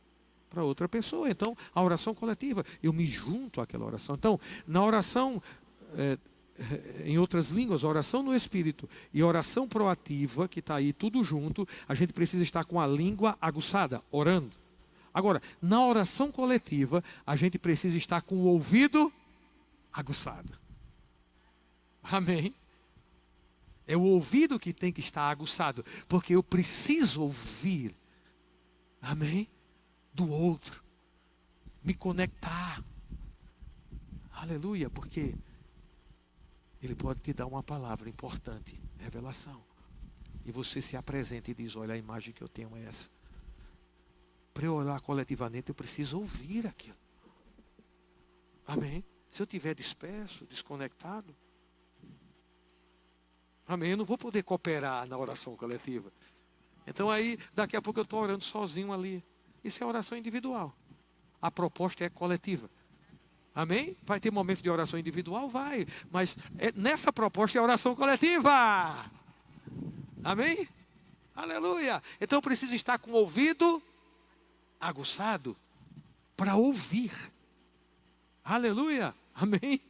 para outra pessoa. Então, a oração coletiva, eu me junto àquela oração. Então, na oração, em outras línguas, a oração no Espírito e a oração proativa, que está aí tudo junto, a gente precisa estar com a língua aguçada, orando. Agora, na oração coletiva, a gente precisa estar com o ouvido aguçado. Amém? É o ouvido que tem que estar aguçado, porque eu preciso ouvir. Amém? Do outro, me conectar, aleluia, porque ele pode te dar uma palavra importante, revelação, e você se apresenta e diz: olha, a imagem que eu tenho é essa. Para eu orar coletivamente, eu preciso ouvir aquilo. Amém? Se eu estiver disperso, desconectado, amém, eu não vou poder cooperar na oração coletiva. Então aí, daqui a pouco eu estou orando sozinho ali. Isso é oração individual. A proposta é coletiva. Amém? Vai ter momentos de oração individual? Vai. Mas nessa proposta é oração coletiva. Amém? Aleluia. Então eu preciso estar com o ouvido aguçado para ouvir. Aleluia. Amém?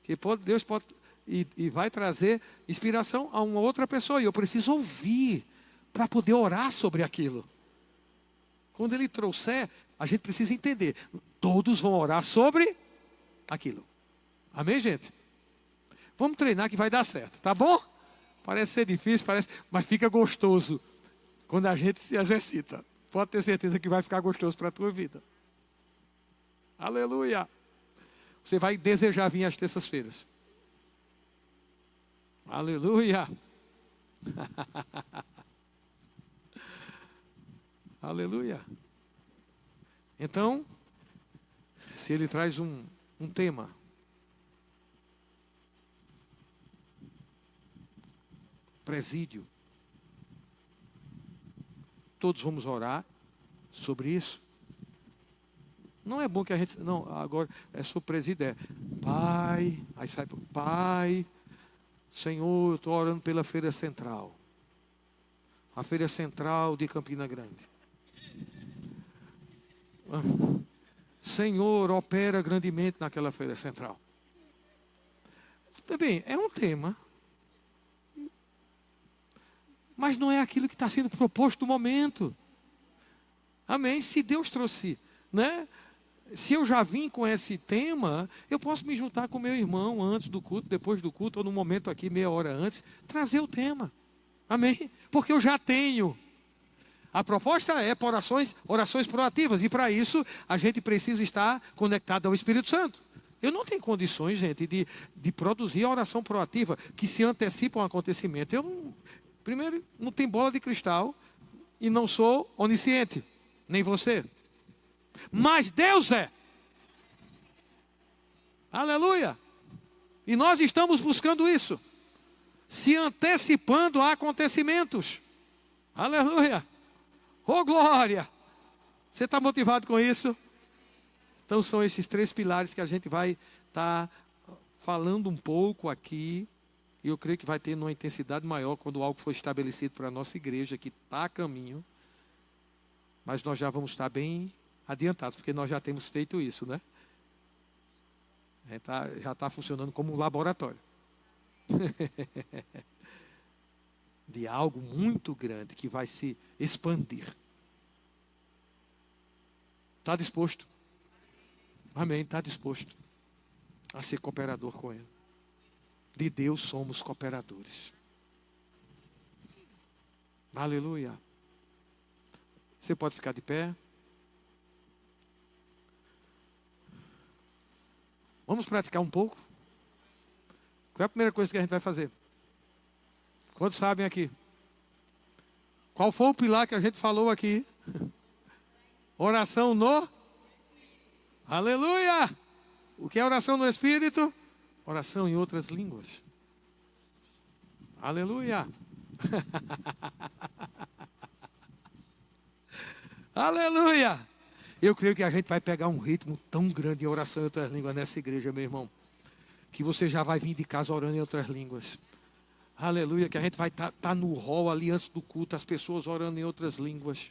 Que Deus pode... E vai trazer inspiração a uma outra pessoa. E eu preciso ouvir para poder orar sobre aquilo. Quando ele trouxer, a gente precisa entender. Todos vão orar sobre aquilo. Amém, gente? Vamos treinar que vai dar certo, tá bom? Parece ser difícil, mas fica gostoso quando a gente se exercita. Pode ter certeza que vai ficar gostoso para a tua vida. Aleluia. Você vai desejar vir às terças-feiras. Aleluia. Aleluia. Então, se ele traz um tema, presídio, todos vamos orar sobre isso. Não é bom que a gente... Não, agora é sobre presídio, Pai, aí sai para Pai... Senhor, eu estou orando pela Feira Central. A Feira Central de Campina Grande. Senhor, opera grandemente naquela Feira Central. Bem, é um tema. Mas não é aquilo que está sendo proposto no momento. Amém? Se Deus trouxe, né? Se eu já vim com esse tema, eu posso me juntar com meu irmão antes do culto, depois do culto, ou no momento aqui, meia hora antes, trazer o tema. Amém? Porque eu já tenho. A proposta é por orações proativas. E para isso, a gente precisa estar conectado ao Espírito Santo. Eu não tenho condições, gente, de produzir a oração proativa que se antecipa um acontecimento. Primeiro, não tem bola de cristal e não sou onisciente, nem você. Mas Deus é. Aleluia. E nós estamos buscando isso, se antecipando a acontecimentos. Aleluia. Oh, glória. Você está motivado com isso? Então são esses 3 pilares que a gente vai estar falando um pouco aqui. E eu creio que vai ter uma intensidade maior quando algo for estabelecido para a nossa igreja, que está a caminho. Mas nós já vamos estar bem adiantados, porque nós já temos feito isso, né? Já está funcionando como um laboratório. De algo muito grande que vai se expandir. Está disposto? Amém, está disposto a ser cooperador com Ele. De Deus somos cooperadores. Aleluia. Você pode ficar de pé. Vamos praticar um pouco? Qual é a primeira coisa que a gente vai fazer? Quantos sabem aqui? Qual foi o pilar que a gente falou aqui? Oração no... Aleluia! O que é oração no Espírito? Oração em outras línguas. Aleluia! Aleluia! Eu creio que a gente vai pegar um ritmo tão grande em oração em outras línguas nessa igreja, meu irmão, que você já vai vir de casa orando em outras línguas. Aleluia, que a gente vai estar no hall ali antes do culto, as pessoas orando em outras línguas.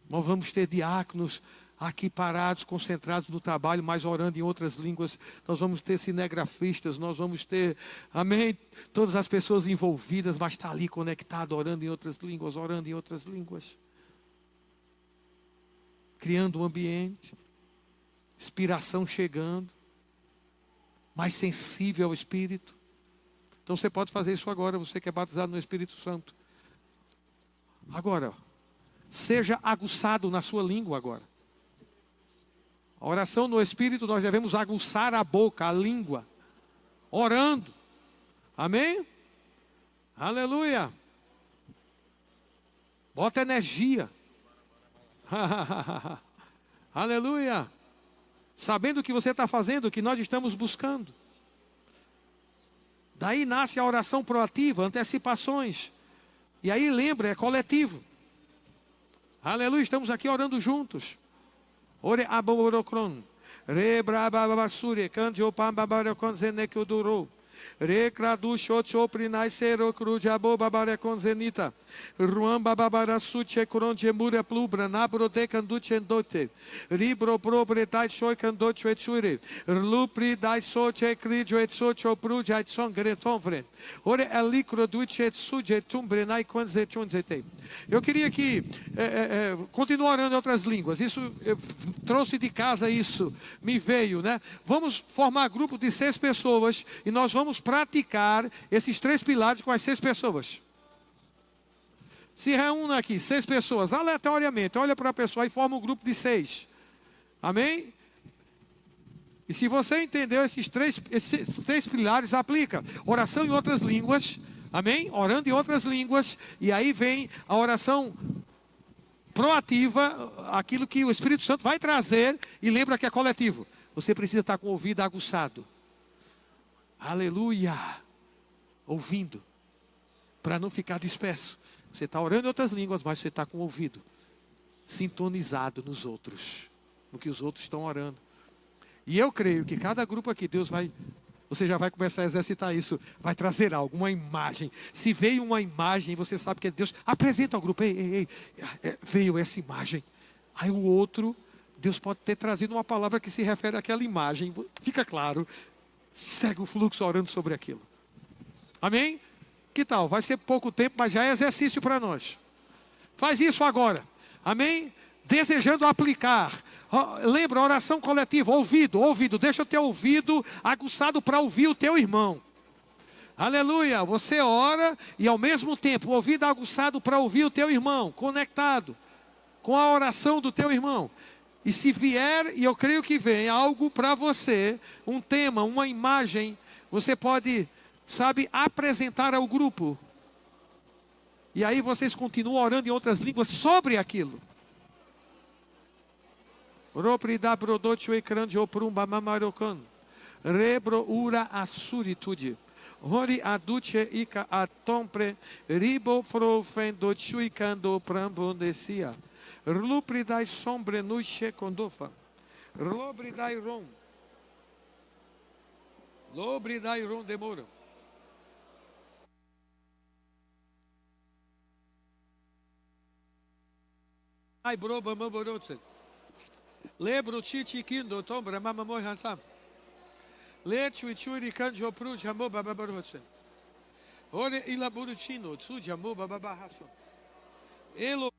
Nós vamos ter diáconos aqui parados, concentrados no trabalho, mas orando em outras línguas. Nós vamos ter cinegrafistas, nós vamos ter, amém, todas as pessoas envolvidas, mas está ali conectado, orando em outras línguas, orando em outras línguas. Criando um ambiente, inspiração chegando, mais sensível ao Espírito. Então você pode fazer isso agora, você que é batizado no Espírito Santo. Agora, seja aguçado na sua língua agora. A oração no Espírito, nós devemos aguçar a boca, a língua, orando. Amém? Aleluia. Bota energia. Aleluia. Sabendo o que você está fazendo, o que nós estamos buscando. Daí nasce a oração proativa, antecipações. E aí lembra, é coletivo. Aleluia, estamos aqui orando juntos. Ore aborocron. Rebrababasure, candiopambabarocon zenekuduro. Recradu shotchoprinai serocru jabobabarecon zenita. Ruam bababarasuche crongemura plubra nabrode canduchendote. Ribro probretai choi candochuechure. Lupri dai soche cridio et socho pruja et songretonvre. Ore elicro duce et suje tumbrenai quanzetunzete. Eu queria que continuar orando em outras línguas. Isso eu trouxe de casa, isso me veio, né? Vamos formar grupo de 6 pessoas e nós vamos praticar esses 3 pilares com as 6 pessoas. Se reúna aqui 6 pessoas aleatoriamente, olha para a pessoa e forma um grupo de 6. Amém? E se você entendeu esses três pilares, aplica oração em outras línguas. Amém? Orando em outras línguas. E aí vem a oração proativa, aquilo que o Espírito Santo vai trazer. E lembra que é coletivo. Você precisa estar com o ouvido aguçado. Aleluia. Ouvindo. Para não ficar disperso. Você está orando em outras línguas, mas você está com o ouvido sintonizado nos outros. No que os outros estão orando. E eu creio que cada grupo aqui, você já vai começar a exercitar isso. Vai trazer algo, uma imagem. Se veio uma imagem, você sabe que é Deus. Apresenta ao grupo, veio essa imagem. Aí o outro, Deus pode ter trazido uma palavra que se refere àquela imagem. Fica claro. Segue o fluxo orando sobre aquilo. Amém? Que tal? Vai ser pouco tempo, mas já é exercício para nós. Faz isso agora. Amém? Desejando aplicar. Lembra, oração coletiva, ouvido. Deixa o teu ouvido aguçado para ouvir o teu irmão. Aleluia. Você ora e ao mesmo tempo o ouvido aguçado para ouvir o teu irmão. Conectado com a oração do teu irmão. E se vier, e eu creio que vem, algo para você, um tema, uma imagem, você pode sabe, apresentar ao grupo. E aí vocês continuam orando em outras línguas sobre aquilo. Roprida brodocho ecranjo prumba mamarocan. Rebro ura assuritude. Hori aduce ica atompre. Ribo frofendo chuicando prambondecia. Lupridai sombre nuche condofa. Lobridai rom. Lobridai rom demora. Ai broba maborotse. Lebro chichi kindo tombra mama mohansam. Lechu ichuri kanjo pruj hamo babarotse. Ore ilaburuchino tsuja mo babahaso. Elo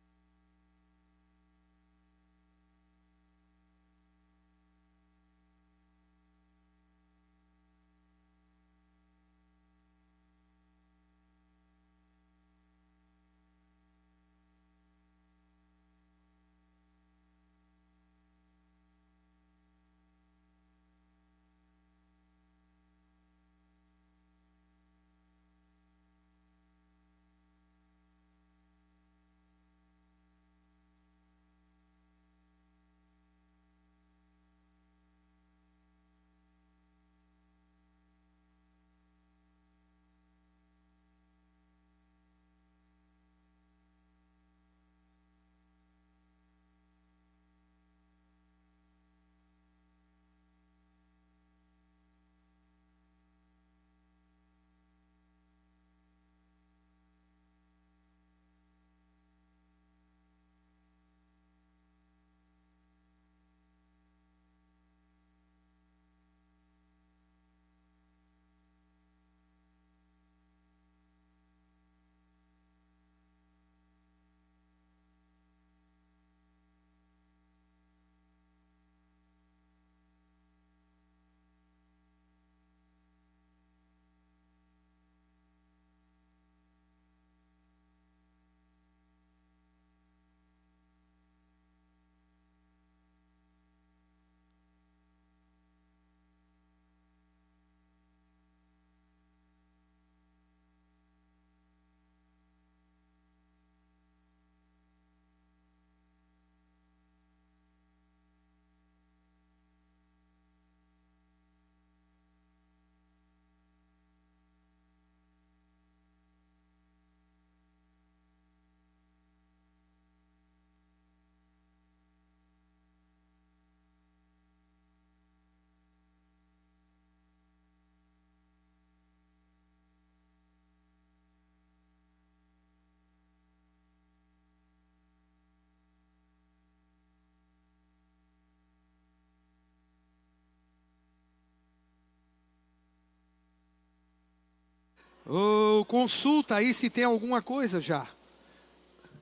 consulta aí se tem alguma coisa já.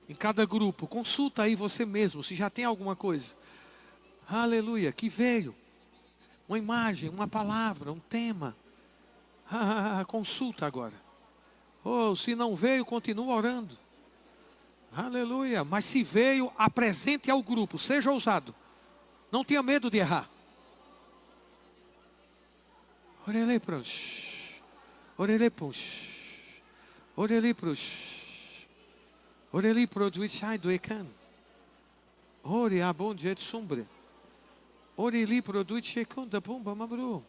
Em cada grupo, consulta aí você mesmo se já tem alguma coisa. Aleluia, que veio. Uma imagem, uma palavra, um tema. Consulta agora. Se não veio, continua orando. Aleluia. Mas se veio, apresente ao grupo. Seja ousado. Não tenha medo de errar. Orelei pros. Orelei pros. Orelei pros. Orelei produzai do ecan. Ore abonde et sumbre. Orelei produce conda bomba mabru.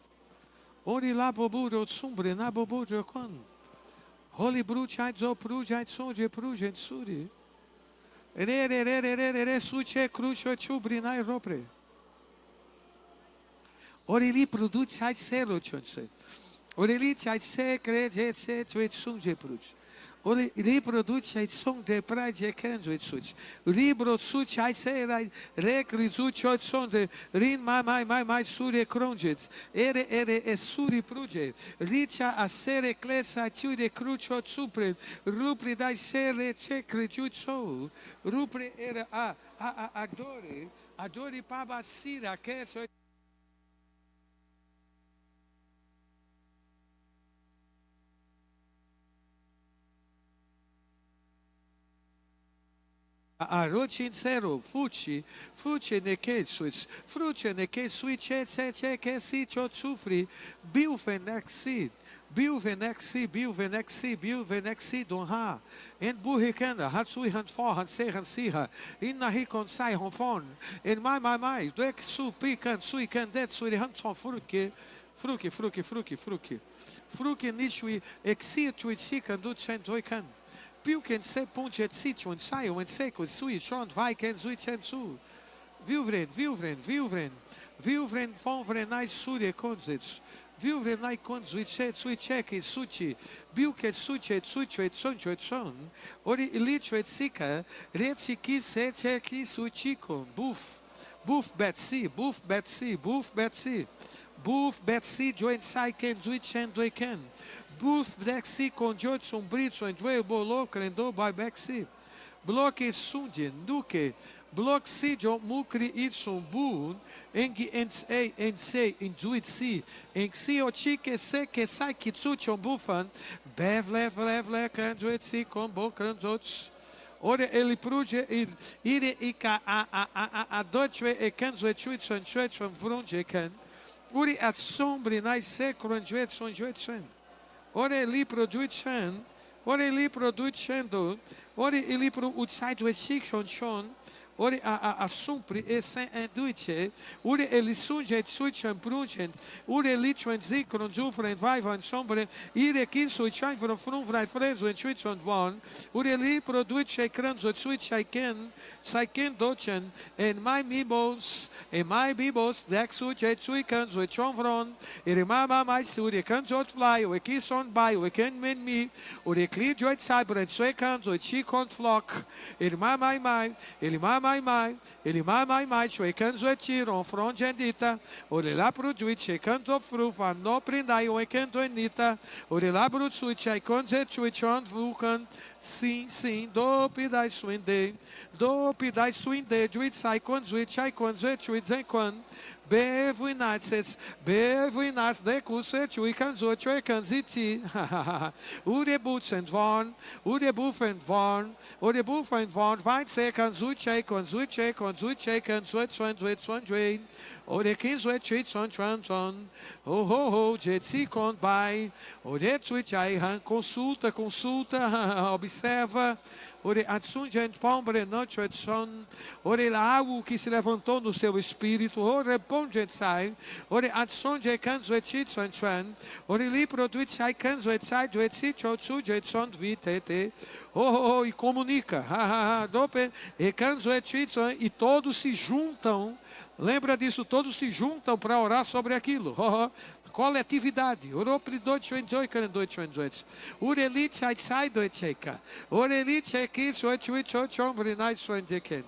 Ore la boburo sumbre na boburo con. Holy bruchai zo prujai sonje prujai suri. Re suche crucio chubrinai ropre. Orelei produzai selo chonse. Orelei chai se crede se tuet sunje pruj. Riproduce ai son de praje kenzo et such. Libro such ai se recrizuci ot son de rin mai sure cronjets. Ere suri pruje. Licia a sere clesa ture crucio supre. Rupri dai sere ce creciuso. Rupri era adore paba sira che so. Arochin zero, fuci ne che suits, fruce ne che suice, che si ciò sufri, biufen exid, Bill Venexi, Bill Venexi, Bill Venexi, Donha, en Buhikenda, Hatsui Hanfor, Hanse Hansiha, in Nahikon Sai Honfon, in my, Dek Su Pikan, Sui Kandet, Sui Hanson Fruki, Fruki Nishui, Exit to Sikan, Duchen Joikan. Pilken se Punchet Sichuan, Sayo, and Seko, Sui, Shon, Viken, Zuichen Su. Vilvren, Fonvren, Nice Suri Konzits. Vilvren, Nai Konzit, Suicheki, Suchi, Bilket, Suchet, Suchet, Sonchoetson, Ori Ilitret Sika, Retsiki, Secheki, Suchikon, Boof, Betsy, Joint Saiken, Zuichen, Doiken, Boof, Betsy, Conjotson, Britson, Dwell, Bolo, Crendo, by Bexy, Bloque Sundin, Duque, Block Sidio, Mukri, Itson, Boon, Engi, Ensei, Injuitsi, Enxi, Ochique, Seke, Sai, Kitsuchon, Bufan, Lev, Cranduetsi, Combo, Crandots. Ore ele prude ire ika a doce e canzuetuitson chuetson vrunjekan. Uri at sombre nai secron juetson juetson. Ore li produitsen. Ore li produitendo. Ore ili pro outside we section shon. Ore a sumpri e sen induce. Ure eli sunjet suichan brungent. Ure lichwen zikron zufren vaivan sombre. Ire kinso chain from frumvrai frezo en chuitson von. Ure li produce kranzo suichai saiken dochen. En my mimos. En my bibos. Dek suichet suikans with chonvron. Ere mama my suri kanzot fly. We kiss on by. We can min me. Ure clear joit cyber and suikans with chikon flock. Ere mama my. Ele ele mai, chuecando e tiram, fronde endita, ore lá pro juit, checando frufa, no prindai, o equento enita, ore lá pro suit, ai conze chuichon vulcan, sim, do pidai suinde, juit sai conzuit, ai conze chuit zenquan, bevuinatses, de curso, chui canzo, chuecanziti, ure butzen von, vai ser canzuche, conzuit, ore kinzuet, chuit, ho, jetsi con by, ore chuichai, consulta, observa, ore atsunjent pombre noite son, ore algo que se levantou no seu espírito, ore ponget sai, ore atsunje canzuet son, ore li produit sai canzuet sai, duet sitio tsujet son vitete, e comunica, dope, e canzuet son, e todos se juntam, lembra disso, todos se juntam para orar sobre aquilo, coletividade. Oropri doitchoenjoi candoitchoenjoits. Urelit sai doitcheka. Urelit cheki soitchoichombre night soindeken.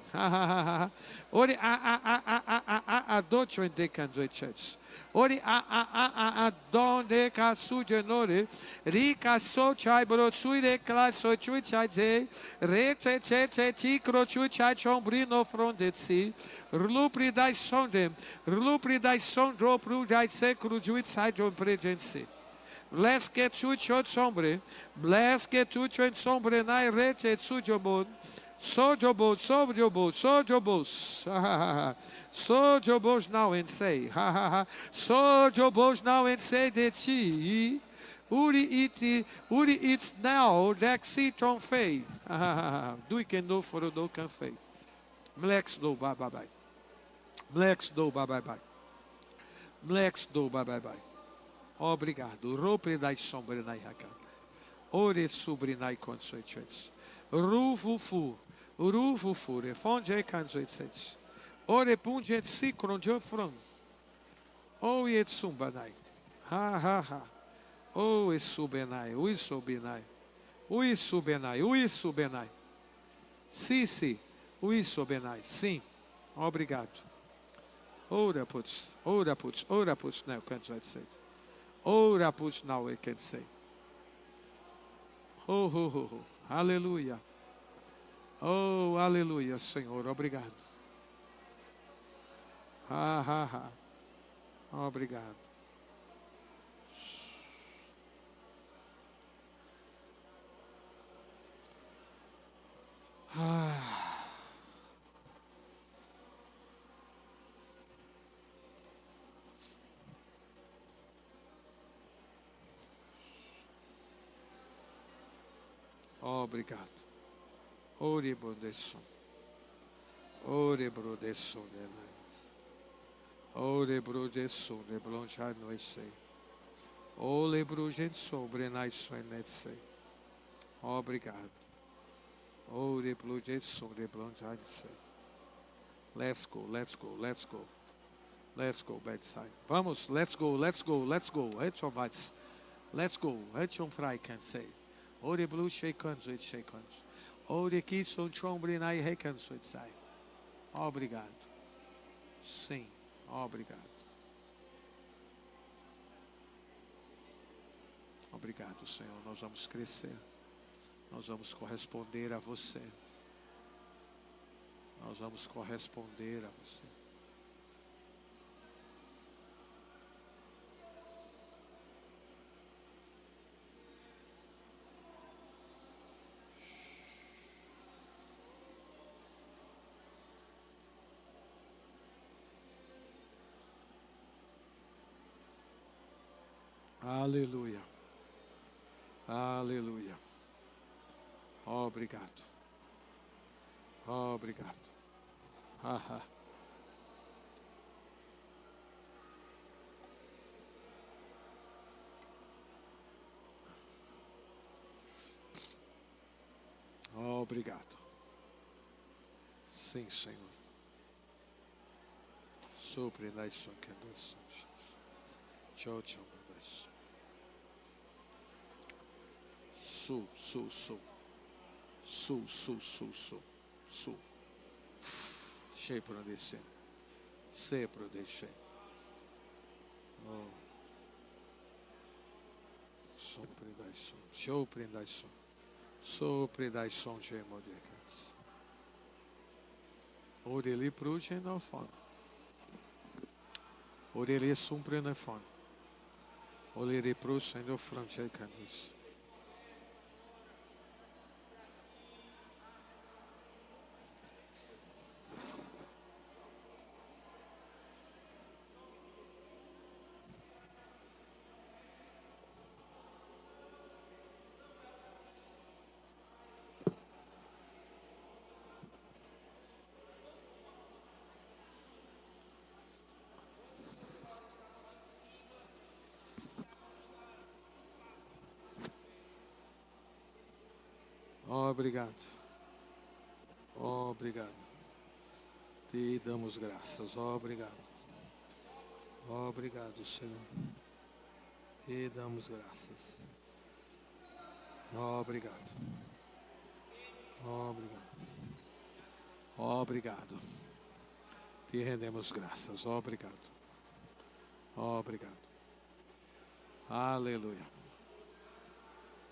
Ore a doitchoendekandoitchoits. Ore a donde casugenore. Rica so chai brotsuire classo chuichai. Rete ticro chuichai chombrino frondetsi. Rlupri dai sondem. Rlupri dai sondro pru dai secru juit saidron pregensi. Bless que chuchot sombre. Bless que chuchot sombre nai rete sujobon. Sojobos. Sojobos now and say. Sojobos now and say de ti. Uri it now. Dexitron fei. Do que no for do can fei. Mlex do bye. Mlex do bye. Mlex do bye. Obrigado. Ropre dai sombre nai haka. Ore sobre nai consoichets. Ruvufu. Refonde cansoichets. Ore punget sikron jofron. O yet sumbanai. Ha. O subenai. Ui subenai. Si. Ui subenai. Sim. Obrigado. Ora puts now can't say. Ora puts now we can say. Ho. Aleluia. Oh, aleluia, Senhor. Obrigado. Ha. Obrigado. Obrigado. Ore brodesso. Ore brodesso. Ore brodesso. Reblonchai noisei. Ole brodesso. Brenai soenetsei. Obrigado. Ore brodesso. Reblonchai sei. Let's go, let's go, let's go. Let's go, bedside. Vamos, let's go, let's go, let's go. Let's go. Frei can say. Ore blue shakans with shakans. Ore kisson chombrinai hekans with sai. Obrigado. Sim, obrigado. Obrigado, Senhor. Nós vamos crescer. Nós vamos corresponder a você. Nós vamos corresponder a você. Aleluia. Aleluia. Obrigado. Obrigado. Obrigado. Sim, Senhor. Sobre nós só que nós somos. Tchau, tchau, nós. Sul. Cheio para descer. Sei para descer. Sobre nós som. Show para nós som. Sobre nós som de modecas. Oreli pruje no fone. Oreli sumpre no fone. Oreli pruje no frente canis. Obrigado. Obrigado. Te damos graças. Obrigado. Obrigado, Senhor. Te damos graças. Obrigado. Obrigado. Obrigado. Te rendemos graças. Obrigado. Obrigado. Aleluia.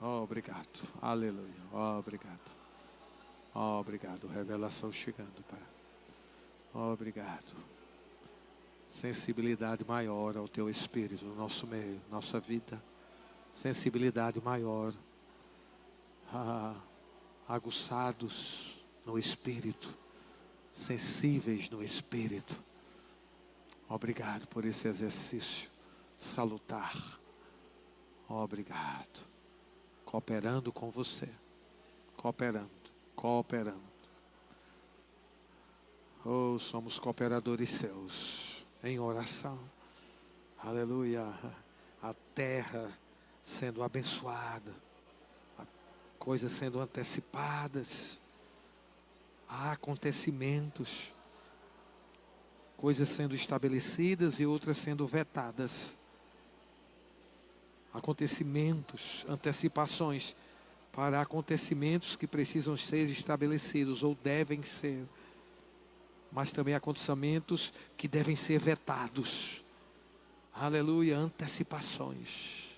Obrigado, aleluia, obrigado, obrigado, revelação chegando, Pai, obrigado, sensibilidade maior ao Teu Espírito no nosso meio, nossa vida, sensibilidade maior, aguçados no Espírito, sensíveis no Espírito, obrigado por esse exercício salutar, obrigado. Cooperando com você. Cooperando. Oh, somos cooperadores seus. Em oração. Aleluia. A terra sendo abençoada. Coisas sendo antecipadas. Há acontecimentos. Coisas sendo estabelecidas e outras sendo vetadas. Acontecimentos, antecipações para acontecimentos que precisam ser estabelecidos ou devem ser, mas também acontecimentos que devem ser vetados. Aleluia, antecipações.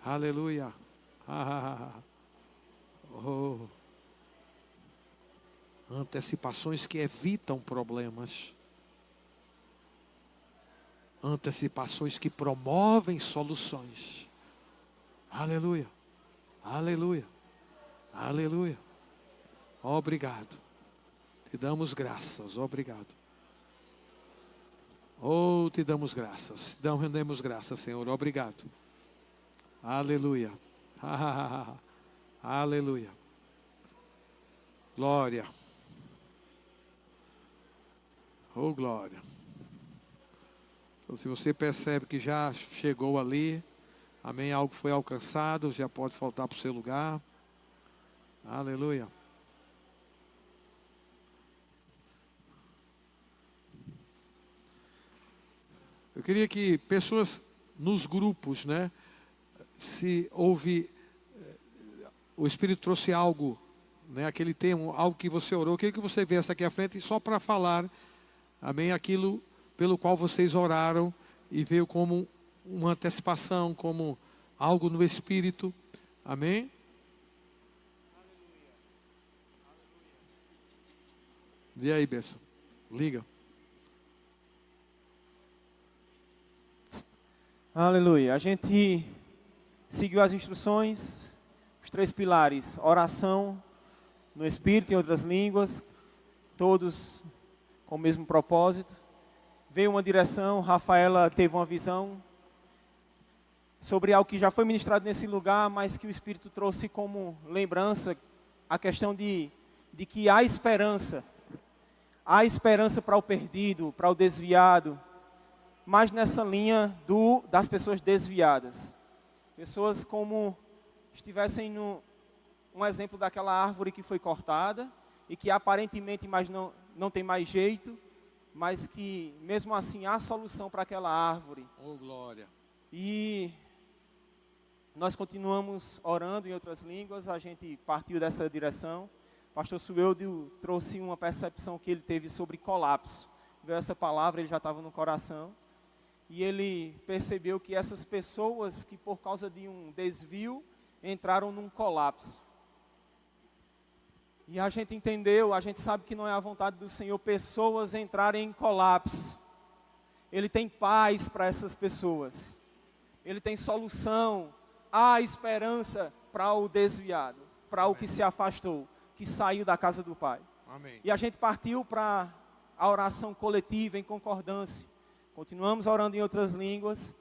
Aleluia. Antecipações que evitam problemas. Antecipações que promovem soluções. Aleluia. Obrigado. Te damos graças. Obrigado. Oh, te damos graças. Rendemos graças, Senhor. Obrigado. Aleluia. Aleluia. Glória. Oh, glória. Então, se você percebe que já chegou ali, amém, algo foi alcançado, já pode voltar para o seu lugar. Aleluia. Eu queria que pessoas nos grupos, né, se houve, o Espírito trouxe algo, né, aquele tema, algo que você orou, eu queria que você viesse aqui à frente só para falar, amém, aquilo pelo qual vocês oraram e veio como uma antecipação, como algo no Espírito, amém? E aí, Benção? Liga. Aleluia. A gente seguiu as instruções, os 3 pilares: oração no Espírito, em outras línguas, todos com o mesmo propósito. Veio uma direção, Rafaela teve uma visão sobre algo que já foi ministrado nesse lugar, mas que o Espírito trouxe como lembrança a questão de que há esperança para o perdido, para o desviado, mas nessa linha das pessoas desviadas. Pessoas como estivessem um exemplo daquela árvore que foi cortada e que aparentemente não tem mais jeito, mas que mesmo assim há solução para aquela árvore. Oh, glória. E nós continuamos orando em outras línguas, a gente partiu dessa direção. Pastor Sueldio trouxe uma percepção que ele teve sobre colapso. Veio essa palavra, ele já estava no coração. E ele percebeu que essas pessoas que por causa de um desvio entraram num colapso. E a gente entendeu, a gente sabe que não é a vontade do Senhor pessoas entrarem em colapso. Ele tem paz para essas pessoas. Ele tem solução. Há esperança para o desviado, para o que se afastou, que saiu da casa do Pai. Amém. E a gente partiu para a oração coletiva em concordância. Continuamos orando em outras línguas,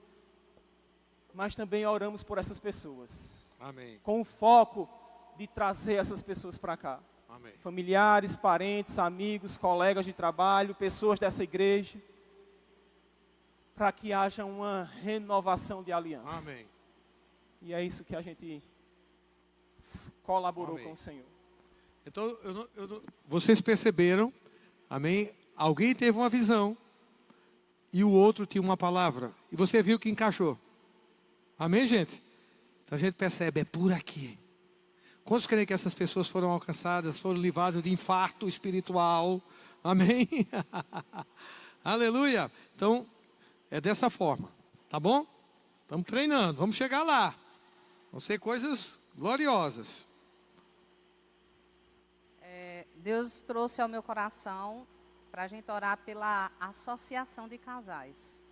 mas também oramos por essas pessoas. Amém. Com o foco de trazer essas pessoas para cá. Amém. Familiares, parentes, amigos, colegas de trabalho, pessoas dessa igreja, para que haja uma renovação de aliança. Amém. E é isso que a gente colaborou Amém. com o Senhor. Então, vocês perceberam, amém? Alguém teve uma visão e o outro tinha uma palavra. E você viu que encaixou. Amém, gente? Então a gente percebe, é por aqui. Quantos creem que essas pessoas foram alcançadas, foram livradas de infarto espiritual? Amém? Aleluia. Então, é dessa forma, tá bom? Estamos treinando, vamos chegar lá. Vão ser coisas gloriosas. Deus trouxe ao meu coração para a gente orar pela associação de casais.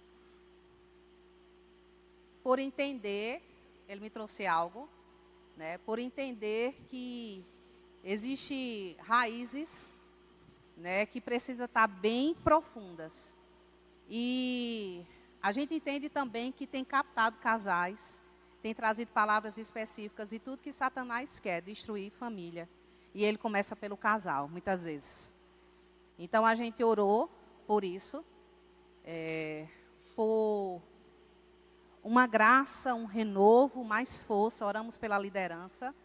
Por entender, Ele me trouxe algo, né? Por entender que existe raízes, né, que precisam estar bem profundas. E a gente entende também que tem captado casais, tem trazido palavras específicas e tudo que Satanás quer, destruir família. E ele começa pelo casal, muitas vezes. Então a gente orou por isso, por uma graça, um renovo, mais força. Oramos pela liderança,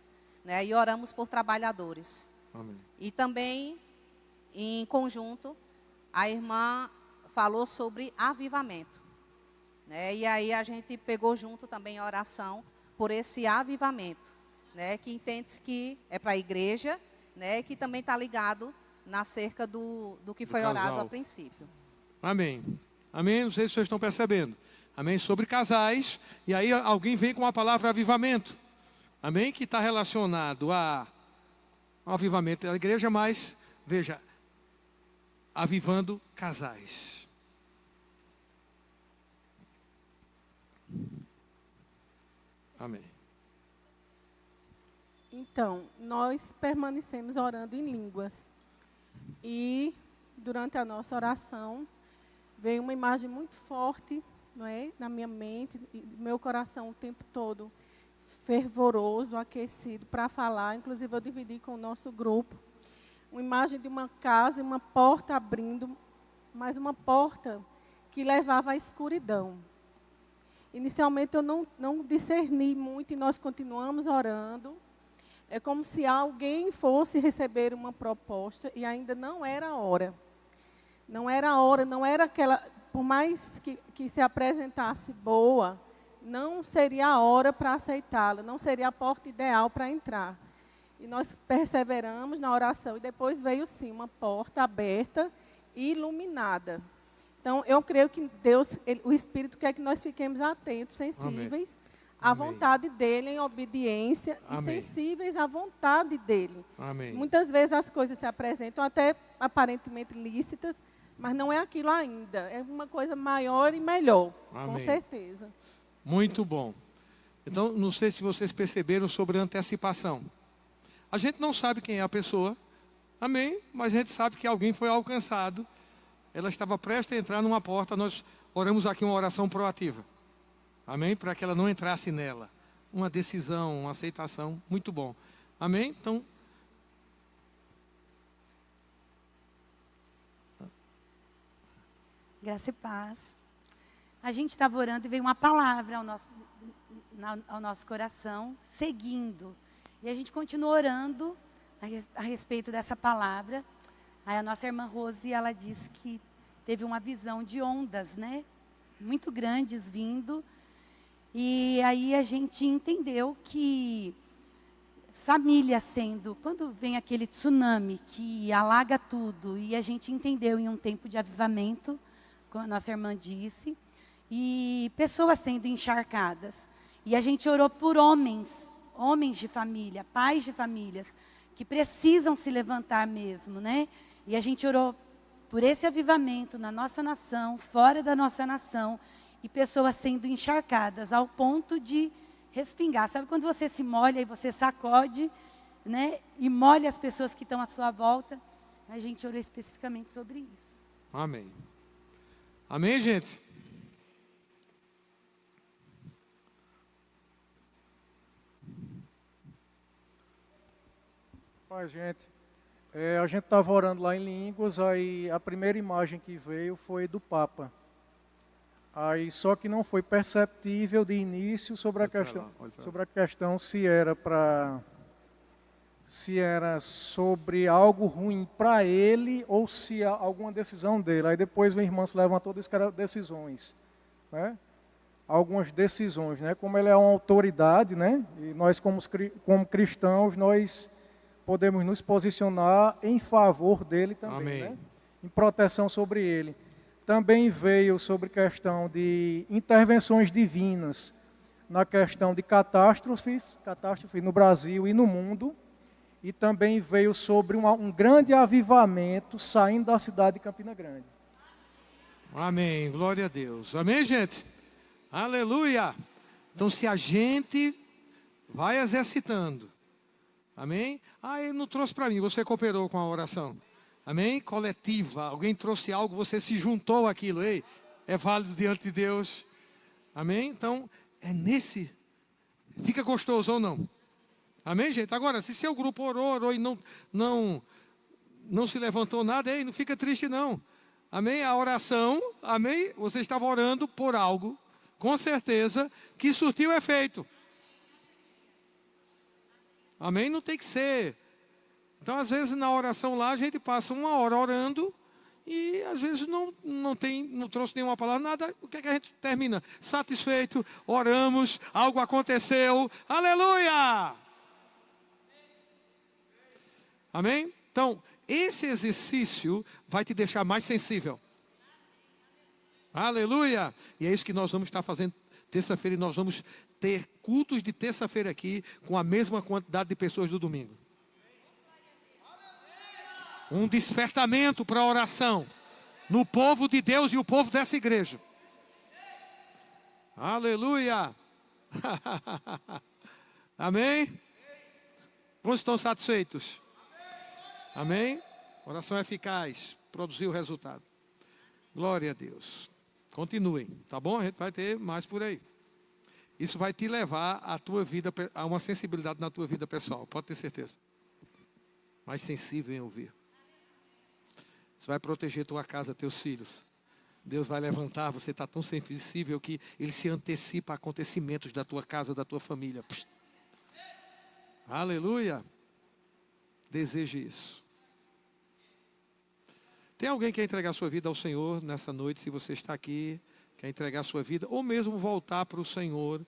né, e oramos por trabalhadores. Amém. E também, em conjunto, a irmã falou sobre avivamento, né? E aí a gente pegou junto também a oração por esse avivamento, né? Que entende que é para a igreja, né? Que também está ligado na cerca do que foi orado a princípio. Amém. Amém. Não sei se vocês estão percebendo. Amém. Sobre casais. E aí alguém vem com a palavra avivamento. Amém. Que está relacionado ao avivamento da igreja, mas, veja, avivando casais. Amém. Então, nós permanecemos orando em línguas. E, durante a nossa oração, veio uma imagem muito forte, não é, na minha mente, e meu coração o tempo todo fervoroso, aquecido para falar. Inclusive, eu dividi com o nosso grupo uma imagem de uma casa e uma porta abrindo, mas uma porta que levava à escuridão. Inicialmente, eu não discerni muito e nós continuamos orando. É como se alguém fosse receber uma proposta e ainda não era a hora. Não era a hora, não era aquela... Por mais que se apresentasse boa, não seria a hora para aceitá-la, não seria a porta ideal para entrar. E nós perseveramos na oração e depois veio sim uma porta aberta e iluminada. Então, eu creio que Deus, o Espírito quer que nós fiquemos atentos, sensíveis à vontade dEle, em obediência e sensíveis à vontade dEle. Amém. Muitas vezes as coisas se apresentam até aparentemente lícitas, mas não é aquilo ainda. É uma coisa maior e melhor, com certeza. Muito bom. Então, não sei se vocês perceberam sobre antecipação. A gente não sabe quem é a pessoa, amém? Mas a gente sabe que alguém foi alcançado. Ela estava prestes a entrar numa porta, nós oramos aqui uma oração proativa. Amém? Para que ela não entrasse nela. Uma decisão, uma aceitação, muito bom. Amém? Então... Graça e paz. A gente estava orando e veio uma palavra ao nosso coração, seguindo. E a gente continuou orando a respeito dessa palavra. Aí a nossa irmã Rose, ela disse que teve uma visão de ondas, né? Muito grandes vindo. E aí a gente entendeu que família sendo, quando vem aquele tsunami que alaga tudo, e a gente entendeu em um tempo de avivamento, como a nossa irmã disse, e pessoas sendo encharcadas. E a gente orou por homens de família, pais de famílias, que precisam se levantar mesmo, né? E a gente orou por esse avivamento na nossa nação, fora da nossa nação, e pessoas sendo encharcadas ao ponto de respingar. Sabe quando você se molha e você sacode, né? E molha as pessoas que estão à sua volta? A gente orou especificamente sobre isso. Amém. Amém, gente? Gente, a gente estava orando lá em línguas, aí a primeira imagem que veio foi do Papa. Aí só que não foi perceptível de início sobre a questão se era sobre algo ruim para ele ou se alguma decisão dele. Aí depois o irmão se levantou e disse que eram decisões, né? Algumas decisões, né? Como ele é uma autoridade, né? E nós como cristãos, nós podemos nos posicionar em favor dele também, né? Em proteção sobre ele. Também veio sobre questão de intervenções divinas na questão de catástrofes no Brasil e no mundo. E também veio sobre um grande avivamento saindo da cidade de Campina Grande. Amém, glória a Deus. Amém, gente? Aleluia! Então, se a gente vai exercitando, amém? Ele não trouxe para mim, você cooperou com a oração. Amém? Coletiva, alguém trouxe algo, você se juntou àquilo. Ei, é válido diante de Deus. Amém? Então, é nesse... Fica gostoso ou não? Amém, gente? Agora, se seu grupo orou e não se levantou nada, ei, não fica triste não. Amém? A oração, amém? Você estava orando por algo, com certeza, que surtiu efeito. Amém? Não tem que ser. Então, às vezes, na oração lá, a gente passa uma hora orando e, às vezes, não trouxe nenhuma palavra, nada. O que é que a gente termina? Satisfeito, oramos, algo aconteceu. Aleluia! Amém? Então, esse exercício vai te deixar mais sensível. Aleluia! E é isso que nós vamos estar fazendo terça-feira. E nós vamos ter cultos de terça-feira aqui com a mesma quantidade de pessoas do domingo. Um despertamento para a oração no povo de Deus e o povo dessa igreja. Aleluia! Amém? Quantos estão satisfeitos? Amém? Oração eficaz, produziu o resultado. Glória a Deus. Continuem, tá bom? A gente vai ter mais por aí. isso vai te levar à tua vida, a uma sensibilidade na tua vida pessoal, pode ter certeza. Mais sensível em ouvir. Isso vai proteger tua casa, teus filhos. Deus vai levantar, você está tão sensível que Ele se antecipa a acontecimentos da tua casa, da tua família. Psst. Aleluia. Deseje isso. Tem alguém que quer entregar sua vida ao Senhor nessa noite? Se você está aqui, quer entregar sua vida, ou mesmo voltar para o Senhor.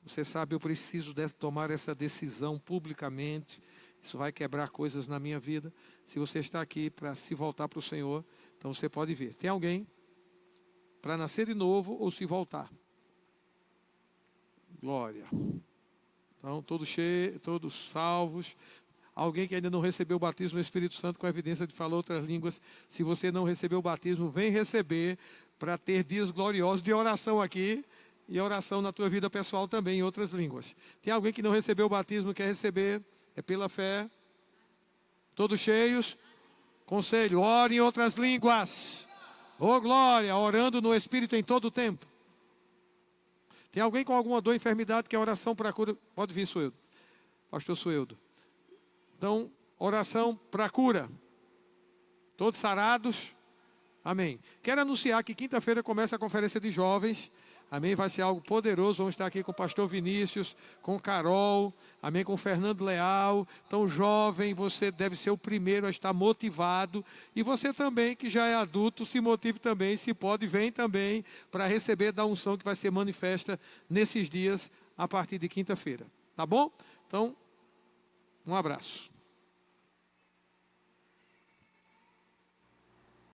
Você sabe, eu preciso tomar essa decisão publicamente. Isso vai quebrar coisas na minha vida. Se você está aqui para se voltar para o Senhor, então você pode vir. Tem alguém para nascer de novo ou se voltar? Glória. Então, todos cheios, todos salvos. Alguém que ainda não recebeu o batismo no Espírito Santo com evidência de falar outras línguas. Se você não recebeu o batismo, vem receber para ter dias gloriosos de oração aqui e oração na tua vida pessoal também em outras línguas. Tem alguém que não recebeu o batismo, quer receber? É pela fé. Todos cheios? Conselho, ore em outras línguas. Oh glória, orando no Espírito em todo o tempo. Tem alguém com alguma dor, enfermidade, que é oração para a cura? Pode vir, Sueldo. Pastor Sueldo. Então, oração para a cura. Todos sarados? Amém. Quero anunciar que quinta-feira começa a conferência de jovens. Amém, vai ser algo poderoso. Vamos estar aqui com o pastor Vinícius, com Carol, amém, com o Fernando Leal. Então, jovem, você deve ser o primeiro a estar motivado. E você também, que já é adulto, se motive também. Se pode, vem também para receber da unção que vai ser manifesta nesses dias, a partir de quinta-feira. Tá bom? Então, um abraço.